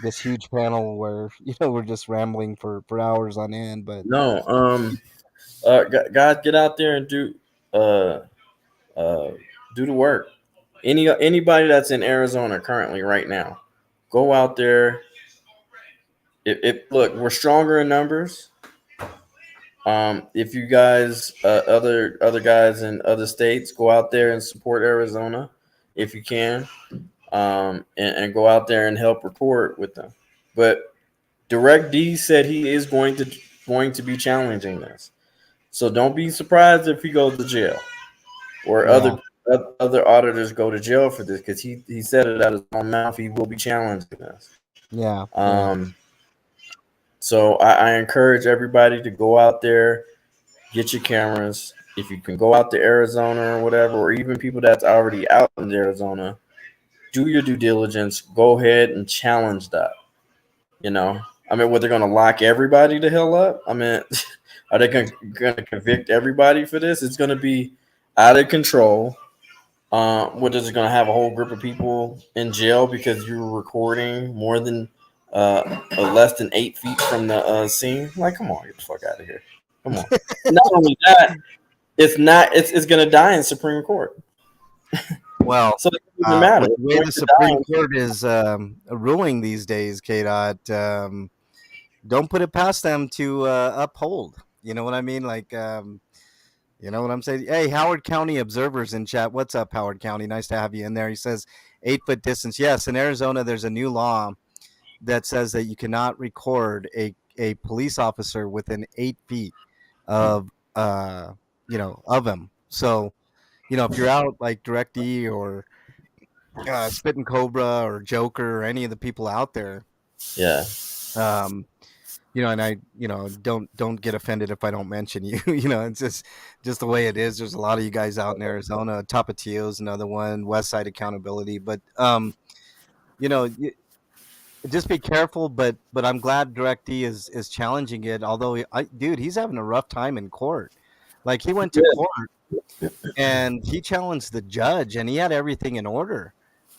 this huge panel where we're just rambling for hours on end. But No. Guys, get out there and uh uh do the work. Anybody that's in Arizona currently right now, go out there. If look, we're stronger in numbers. If you guys, other guys in other states, go out there and support Arizona if you can, and go out there and help report with them. But Direct D said he is going to be challenging this, so don't be surprised if he goes to jail or yeah, other auditors go to jail for this because he said it out of his own mouth. He will be challenging this. yeah, yeah, Um, so I encourage everybody to go out there, get your cameras. If you can go out to Arizona or whatever, or even people that's already out in Arizona, do your due diligence. Go ahead and challenge that. You know, I mean, what they're going to lock everybody the hell up? I mean, are they going to convict everybody for this? It's going to be out of control. What is it going to have a whole group of people in jail because you were recording more than less than 8 feet from the scene? Like, come on, get the fuck out of here. Come on. Not only that, it's not. It's going to die in Supreme Court. well, So it doesn't matter. with the It's way going the to die. Supreme Court is ruling these days, K. Dot, don't put it past them to uphold. You know what I mean? Like, you know what I'm saying? Hey, Howard County observers in chat. What's up, Howard County? Nice to have you in there. He says 8 foot distance. Yes, in Arizona, there's a new law that says that you cannot record a police officer within 8 feet of of him. So if you're out like Directy or Spitting Cobra or Joker or any of the people out there, Yeah. um, and I, don't get offended if I don't mention you. It's just the way it is. There's a lot of you guys out in Arizona. Tapatio is another one. West Side Accountability, but you know, y- just be careful. But I'm glad DirectD is challenging it. Although, dude, he's having a rough time in court. Like he went to Yeah, court and he challenged the judge, and he had everything in order,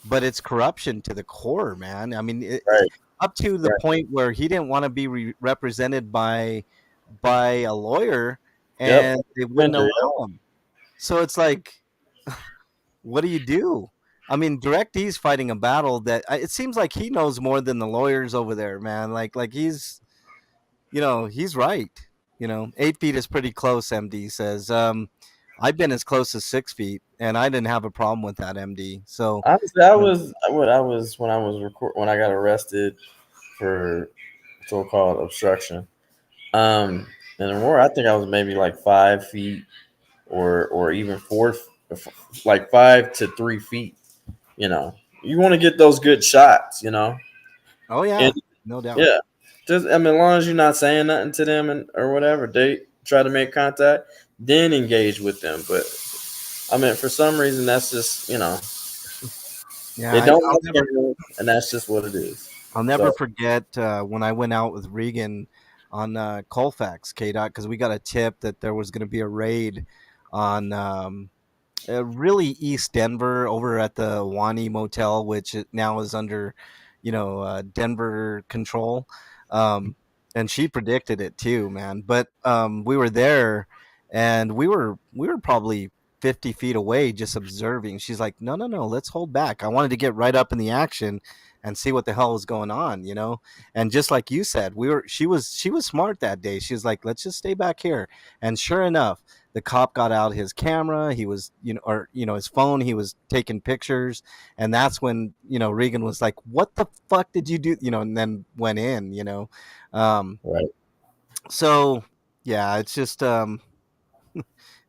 but it's corruption to the core, man. I mean, right, up to the right. point where he didn't want to be represented by a lawyer, Yep. and they wouldn't Vendor. Yep. allow him. So it's like, what do you do? I mean, DirectD's fighting a battle that it seems like he knows more than the lawyers over there, man. Like he's, he's right. 8 feet is pretty close. MD says. I've been as close as 6 feet, and I didn't have a problem with that. MD. So, Honestly, I um, was what I was when I was when I got arrested for so-called obstruction. And the more I think I was maybe like 5 feet or even like 5 to 3 feet. You know, you want to get those good shots. oh And yeah, no doubt. yeah, just I mean, as long as you're not saying nothing to them and or whatever, they try to make contact, then engage with them. But I mean, for some reason, that's just Yeah, they don't I'll never. understand, and that's just what it is. I'll never So forget when I went out with Regan on Colfax, K dot, because we got a tip that there was going to be a raid on really East Denver over at the Wani Motel, which now is under, Denver control. Um, and she predicted it too, man. But we were there, and we were probably 50 feet away, just observing. She's like, "No, no, no, let's hold back. I wanted to get right up in the action and see what the hell was going on." And just like you said, she was smart that day. She was like, "Let's just stay back here." And sure enough, the cop got out his camera, he was, or his phone, he was taking pictures, and that's when Regan was like, "What the fuck did you do?" And then went in. um right, so yeah, it's just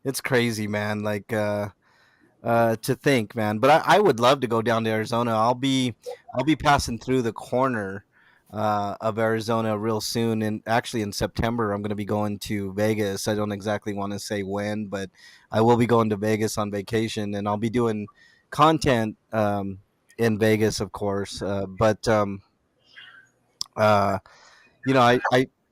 it's crazy, man. Like, to think, man. But I would love to go down to Arizona. I'll be passing through the corner of Arizona real soon, and actually in September I'm going to be going to Vegas. I don't exactly want to say when, but I will be going to Vegas on vacation, and I'll be doing content in Vegas, of course. But uh, I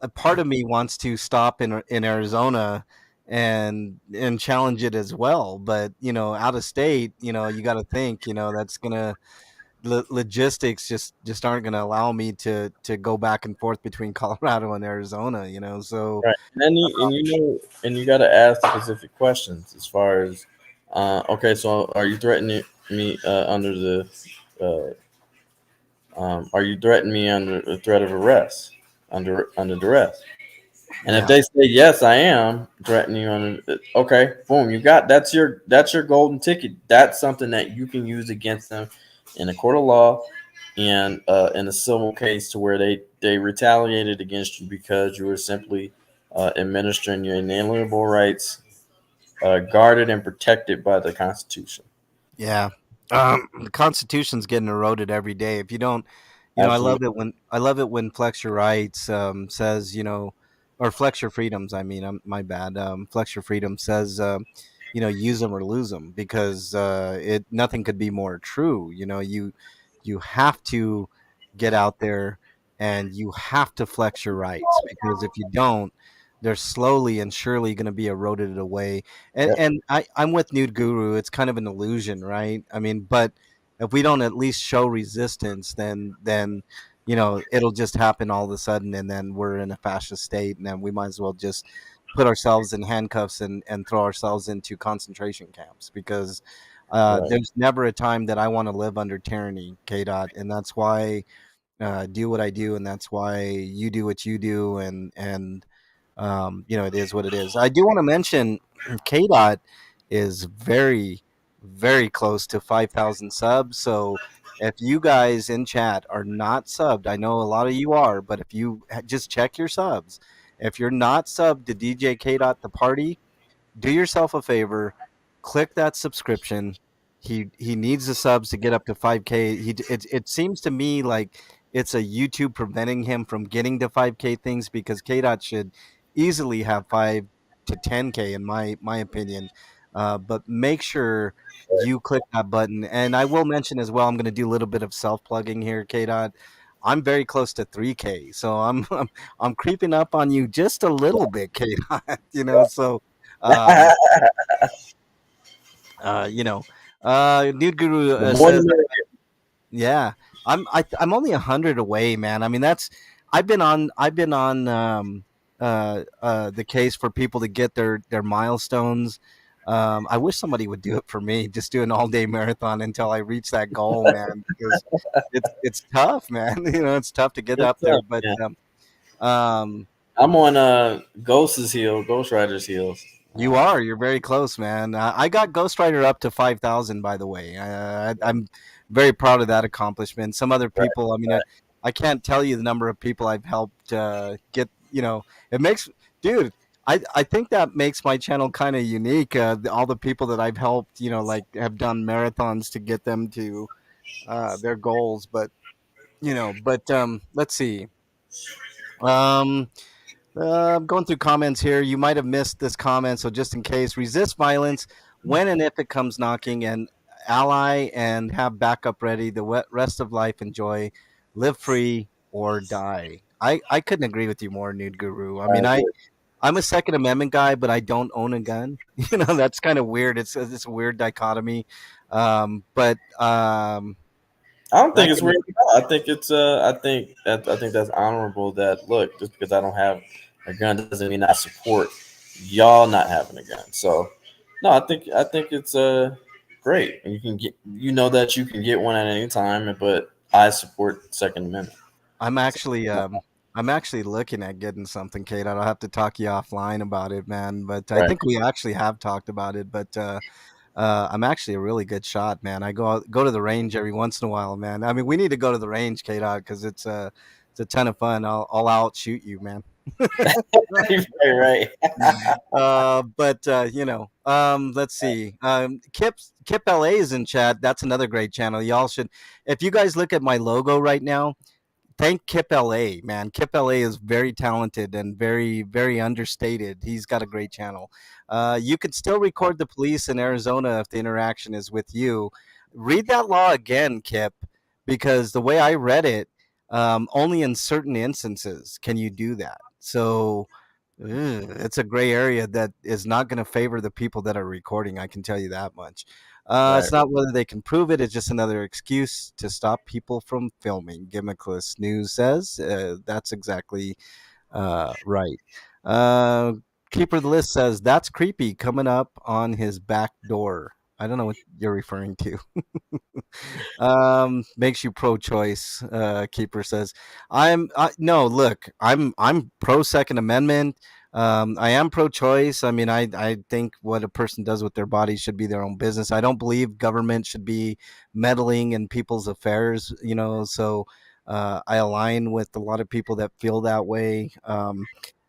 a part of me wants to stop in Arizona and challenge it as well. But out of state, you got to think, that's gonna logistics just aren't gonna allow me to go back and forth between Colorado and Arizona. So right. And you got to ask specific questions as far as, okay, so are you threatening me under the are you threatening me under the threat of arrest, under duress? And if yeah, they say yes, I am threatening you under, okay, boom, you got that's your golden ticket. That's something that you can use against them in a court of law and in a civil case to where they retaliated against you because you were simply administering your inalienable rights, guarded and protected by the Constitution. yeah. The Constitution's getting eroded every day. If you don't, I love Absolutely it when Flex Your Rights says, or Flex Your Freedoms. I mean, my bad. Flex Your Freedom says, use them or lose them, because it nothing could be more true. You have to get out there and you have to flex your rights, because if you don't, they're slowly and surely going to be eroded away. And yep, and I'm with Nude Guru. It's kind of an illusion, right? I mean, but if we don't at least show resistance, then it'll just happen all of a sudden, and then we're in a fascist state, and then we might as well just put ourselves in handcuffs and throw ourselves into concentration camps, because right, there's never a time that I want to live under tyranny, K dot, and that's why do what I do, and that's why you do what you do, and it is what it is. I do want to mention K dot is very, very close to 5,000 subs. So if you guys in chat are not subbed, I know a lot of you are, but if you just check your subs, if you're not subbed to DJ K dot the party, do yourself a favor, click that subscription. He needs the subs to get up to 5K. It seems to me like it's a YouTube preventing him from getting to 5K things, because K dot should easily have 5 to 10K in my opinion. But make sure you click that button. And I will mention as well, I'm going to do a little bit of self plugging here, K dot. I'm very close to 3K. So I'm creeping up on you just a little bit, Kate. So um, you know, Nude Guru The more the says, merrier. yeah, I'm only 100 away, man. I mean, that's I've been on the case for people to get their milestones. I wish somebody would do it for me. Just do an all day marathon until I reach that goal, man. Because it's tough, man. It's tough to get It's up there. tough, But man. um, I'm on Ghost's heel, Ghost Rider's heels. you are. You're very close, man. I got Ghost Rider up to 5,000, by the way. I'm very proud of that accomplishment. Some other Right, people, I mean, right. I can't tell you the number of people I've helped get. It makes, dude. I think that makes my channel kind of unique. All the people that I've helped, like have done marathons to get them to their goals. But let's see. Um, I'm going through comments here. You might have missed this comment, so just in case, resist violence when and if it comes knocking, and ally and have backup ready. The rest of life, enjoy, live free or die. I couldn't agree with you more, Nude Guru. I I mean, agree. I'm a Second Amendment guy, but I don't own a gun. That's kind of weird. It's a weird dichotomy. But I don't think that it's can weird at all. I think that's honorable. That look, just because I don't have a gun doesn't mean I support y'all not having a gun. So, no, I think it's great. And that you can get one at any time. But I support Second Amendment. I'm So, actually no, um I'm actually looking at getting something, Kate. I'll have to talk you offline about it, man. But I right. think we actually have talked about it. But I'm actually a really good shot, man. I go to the range every once in a while, man. I mean, we need to go to the range, Kate, because it's a ton of fun. I'll outshoot you, man. Right, right. Let's see. Kip LA is in chat. That's another great channel. Y'all should, if you guys look at my logo right now, thank Kip LA, man. Kip LA is very talented and very, very understated. He's got a great channel. You could still record the police in Arizona if the interaction is with you. Read that law again, Kip, because the way I read it, only in certain instances can you do that. So it's a gray area that is not going to favor the people that are recording. I can tell you that much. Right. It's not whether they can prove it. It's just another excuse to stop people from filming. Gimmickless News says that's exactly right. Uh, Keeper of the List says that's creepy coming up on his back door. I don't know what you're referring to. Makes you pro-choice. Keeper says, no. Look, I'm pro Second Amendment. I am pro-choice. I mean, I think what a person does with their body should be their own business. I don't believe government should be meddling in people's affairs. So I align with a lot of people that feel that way.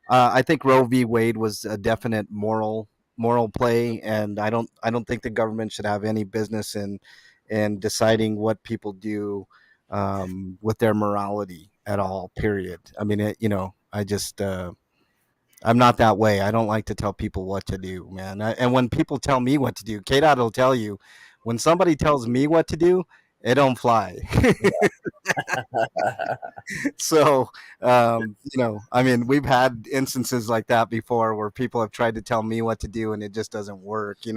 I think Roe v. Wade was a definite moral play, and I don't think the government should have any business in deciding what people do with their morality at all. Period. I mean, I just I'm not that way. I don't like to tell people what to do, man. And when people tell me what to do, Kate will tell you, when somebody tells me what to do, it don't fly. So I mean, we've had instances like that before where people have tried to tell me what to do and it just doesn't work. It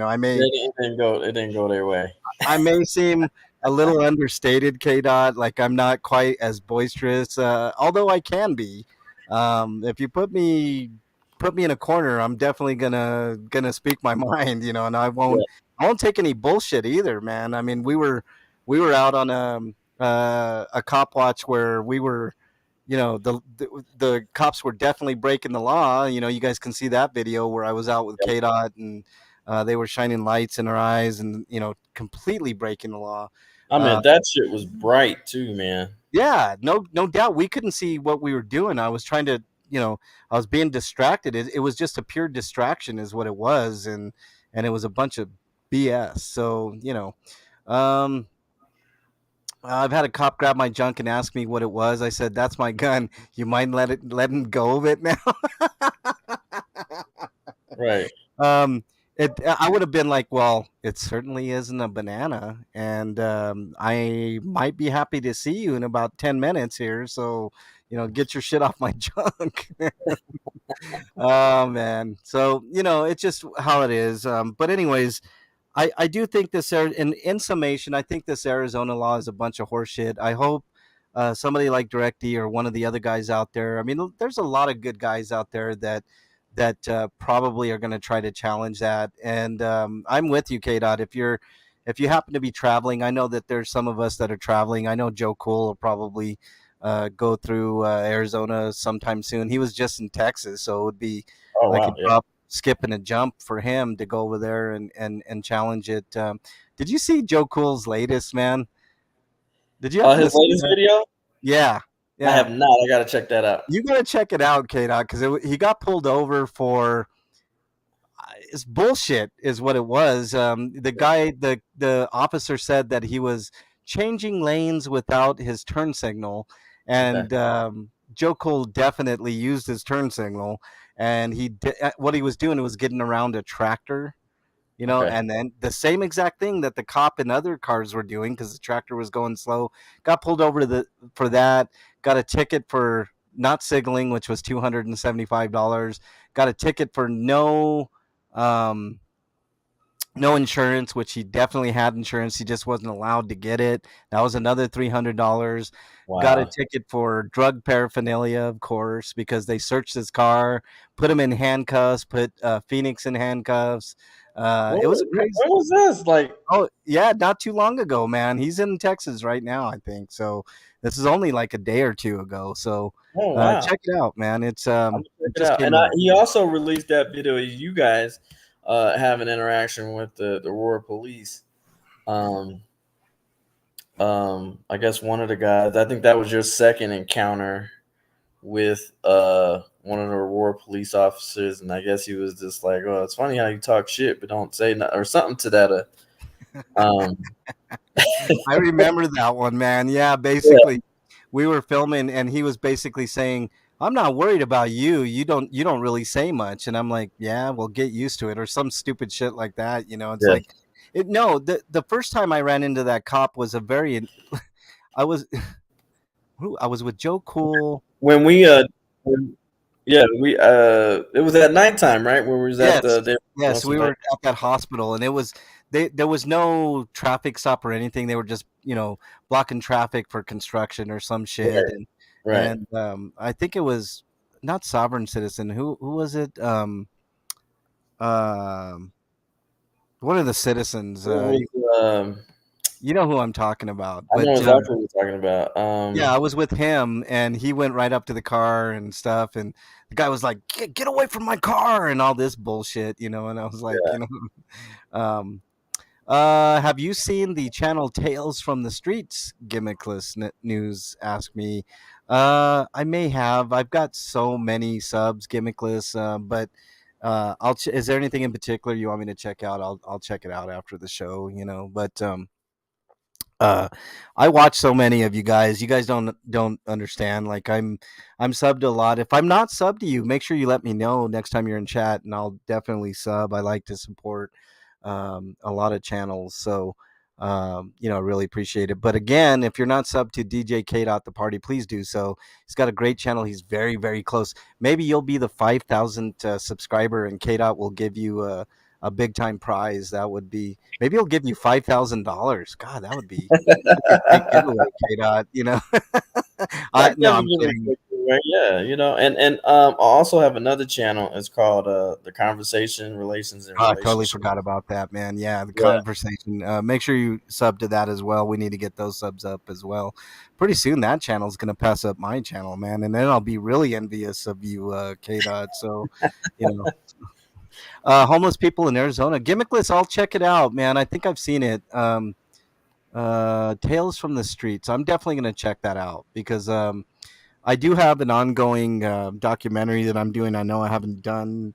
didn't go their way. I may seem a little understated, K dot, like I'm not quite as boisterous, although I can be. If you put me in a corner, I'm definitely gonna speak my mind, and Yeah. I won't take any bullshit either, man. I mean, we were out on a cop watch where we were, the cops were definitely breaking the law. You guys can see that video where I was out with Yeah. K dot and they were shining lights in our eyes and completely breaking the law. I Uh, mean, that shit was bright too, man. yeah, no doubt we couldn't see what we were doing. I was trying to, I was being distracted. It was just a pure distraction, is what it was, and it was a bunch of BS. So um, I've had a cop grab my junk and ask me what it was. I said, "That's my gun. You mind letting go of it now?" Right. I would have been like, well, it certainly isn't a banana, and I might be happy to see you in about 10 minutes here. So, get your shit off my junk. Oh man, so it's just how it is. But anyways, I do think in summation, I think this Arizona law is a bunch of horseshit. I hope somebody like Directy or one of the other guys out there. I mean, there's a lot of good guys out there that probably are going to try to challenge that. And I'm with you, K. Dot. If you happen to be traveling, I know that there's some of us that are traveling. I know Joe Cool will probably go through Arizona sometime soon. He was just in Texas, so it would be Oh like a wow, yeah. drop, skip, and a jump for him to go over there and challenge it. Did you see Joe Cool's latest, man? Did you happen to His see latest that? video? Yeah, I yeah. have not. I gotta check that out. You gotta check it out, K. Dot, because he got pulled over for it's bullshit is what it was. The officer said that he was changing lanes without his turn signal, Okay. and Joe Cole definitely used his turn signal, and what he was doing was getting around a tractor, Okay. and then the same exact thing that the cop and other cars were doing because the tractor was going slow. Got pulled over for that. Got a ticket for not signaling, which was $275. Got a ticket for um, no insurance, which he definitely had insurance. He just wasn't allowed to get it. That was another $300. Got a Wow. ticket for drug paraphernalia, of course, because they searched his car, put him in handcuffs, put Phoenix in handcuffs. It was a crazy. When was this? Like, Oh yeah, not too long ago, man. He's in Texas right now, I think. So this is only like a day or two ago. So oh wow. check it out, man. I'm gonna check It it just out. came And out. he also released that video of you guys have an interaction with the Aurora police. Um, I guess one of the guys. I think that was your second encounter with one of the Aurora police officers, and I guess he was just like, "Oh, it's funny how you talk shit, but don't say nothing," or something to that. Um, I remember that one, man. Yeah, yeah, basically we were filming and he was basically saying, "I'm not worried about you. You don't really say much." And I'm like, "Yeah, well get used to it," or some stupid shit like that, It's yeah. like no, the first time I ran into that cop was a very I was I was with Joe Cool. When when, yeah, it was at nighttime, right? Where we was at Yes. the Yes, Las we Vegas. were at that hospital and there was no traffic stop or anything. They were just, blocking traffic for construction or some shit Right, and right. I think it was not Sovereign Citizen. Who was it? Um one of the citizens, It was, you know who I'm talking about. I know But exactly what you're talking about. yeah, I was with him and he went right up to the car and stuff and the guy was like, get away from my car and all this bullshit, and I was like, Yeah. um have you seen the channel Tales from the Streets gimmickless news? Ask me. I may have. I've got so many subs gimmickless, but is there anything in particular you want me to check out? I'll check it out after the show. But uh I watch so many of you guys. You guys don't understand. Like I'm subbed to a lot. If I'm not subbed to you, make sure you let me know next time you're in chat and I'll definitely sub. I like to support a lot of channels. So really appreciate it. But again, if you're not subbed to DJ K Dot the party, please do so. He's got a great channel. He's very, very close. Maybe you'll be the 5,000th subscriber and K Dot will give you a big time prize. That would be maybe he'll give you $5,000. God, that would be a great giveaway, K Dot. I I can no, definitely I'm give it a kidding. quick giveaway. Yeah, and I also have another channel. It's called the Conversation Relations and Oh, I totally Relationships. forgot about that, man. Yeah, the Yeah. conversation. Make sure you sub to that as well. We need to get those subs up as well. Pretty soon, that channel is going to pass up my channel, man, and then I'll be really envious of you, K Dot. So, you know, homeless people in Arizona, gimmickless. I'll check it out, man. I think I've seen it. Tales from the Streets. I'm definitely going to check that out because I do have an ongoing documentary that I'm doing. I know I haven't done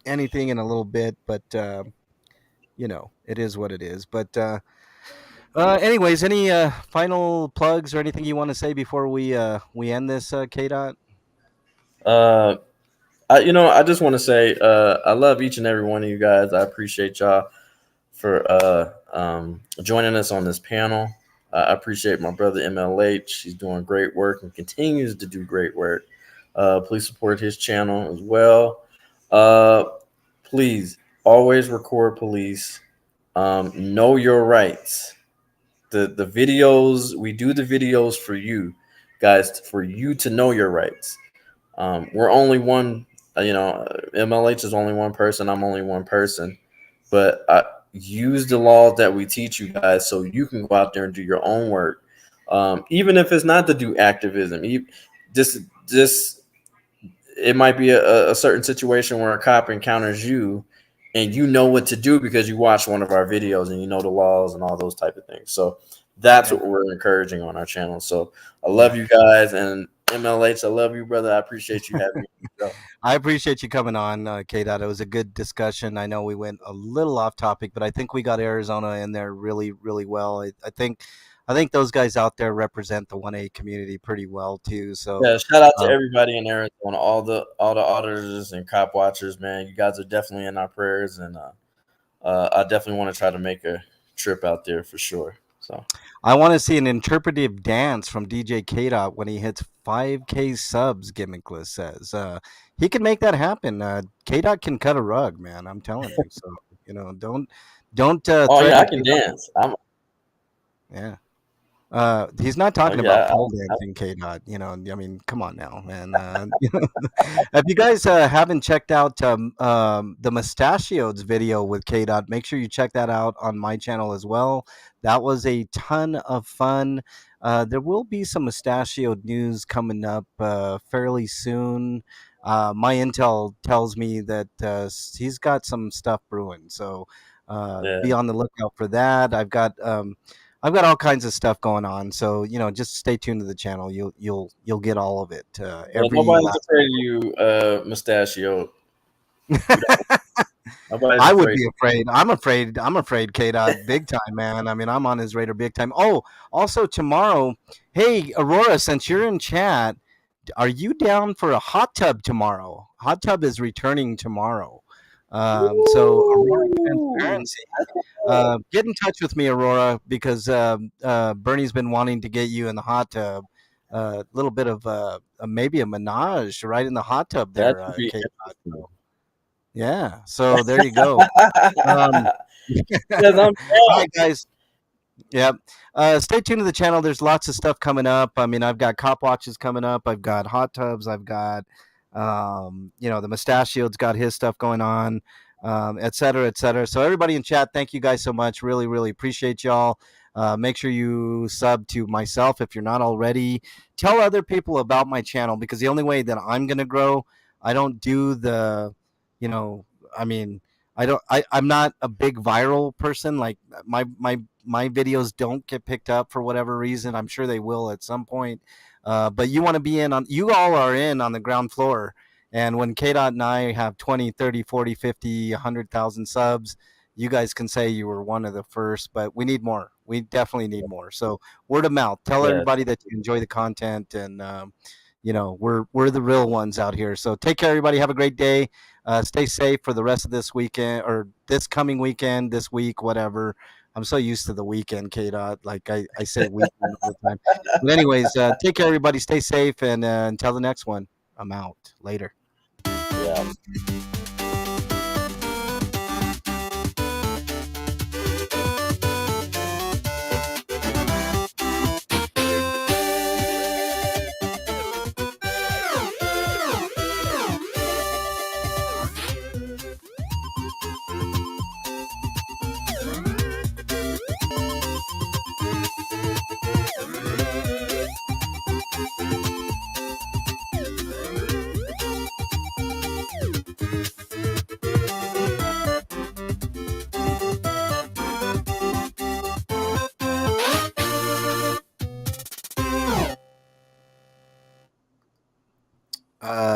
anything in a little bit, but it is what it is. But anyways, any final plugs or anything you want to say before we end this, K Dot? Uh, I just want to say, I love each and every one of you guys. I appreciate y'all for joining us on this panel. I appreciate my brother MLH. He's doing great work and continues to do great work. Please support his channel as well. Uh, please always record police. Know your rights. The videos, we do the videos for you guys, for you to know your rights. We're only one, MLH is only one person. I'm only one person, but I use the laws that we teach you guys so you can go out there and do your own work. Even if it's not to do activism, just it might be a certain situation where a cop encounters you and you know what to do because you watched one of our videos and you know the laws and all those type of things. So that's Yeah, what we're encouraging on our channel. So I yeah. love you guys, and MLH, I love you, brother. I appreciate you having me on the show. I appreciate you coming on, K. Dot. It was a good discussion. I know we went a little off topic, but I think we got Arizona in there really, really well. I think those guys out there represent the 1A community pretty well too. So, Yeah, shout out to um, everybody in Arizona, all the auditors and cop watchers, man. You guys are definitely in our prayers, and I definitely want to try to make a trip out there for sure. So I want to see an interpretive dance from DJ K. Dot when he hits 5K subs. Gimmickless says he can make that happen. K. Dot can cut a rug, man. I'm telling you. So don't oh yeah, threaten I K. can Dot. dance. I'm Yeah. He's not oh talking about yeah, pole dancing, K Dot. I mean, come on now, man. If you guys haven't checked out the Mustachio's video with K Dot, make sure you check that out on my channel as well. That was a ton of fun. There will be some mustachioed news coming up fairly soon. My intel tells me that he's got some stuff brewing, so yeah. be on the lookout for that. I've got all kinds of stuff going on, so just stay tuned to the channel. You'll get all of it. Well, Every nobody's last. afraid of you, Mustachio. You know, nobody's I would afraid. be afraid. I'm afraid, K Dot, big time, man. I mean, I'm on his radar big time. Oh, also tomorrow, hey Aurora, since you're in chat, are you down for a hot tub tomorrow? Hot tub is returning tomorrow. So Aurora Ooh, Transparency. Get in touch with me, Aurora, because Bernie's been wanting to get you in the hot tub. A little bit of maybe a menage right in the hot tub that there, should be Kate. interesting. So, yeah, so there you go. Um, Because I'm all down. right, guys. Yep. Stay tuned to the channel. There's lots of stuff coming up. I mean, I've got cop watches coming up. I've got hot tubs. I've got, the Mustachio's got his stuff going on, et cetera, et cetera. So everybody in chat, thank you guys so much. Really, really appreciate y'all. Make sure you sub to myself if you're not already. Tell other people about my channel because the only way that I'm gonna grow, I don't do the, you know, I mean, I don't. I'm not a big viral person. Like my videos don't get picked up for whatever reason. I'm sure they will at some point. But you want to be in on. You all are in on the ground floor. And when K Dot and I have 20, 30, 40, 50, 100,000 subs, you guys can say you were one of the first, but we need more. We definitely need more. So word of mouth. Tell Yeah, everybody that you enjoy the content, and we're the real ones out here. So take care, everybody. Have a great day. Stay safe for the rest of this weekend or this coming weekend, this week, whatever. I'm so used to the weekend, K Dot. Like I say weekend all the time. But anyways, take care, everybody. Stay safe, and until the next one, I'm out. Later. yeah.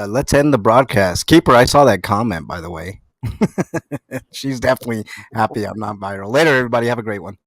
Let's end the broadcast. Keeper, I saw that comment, by the way. She's definitely happy I'm not viral. Later, everybody. Have a great one.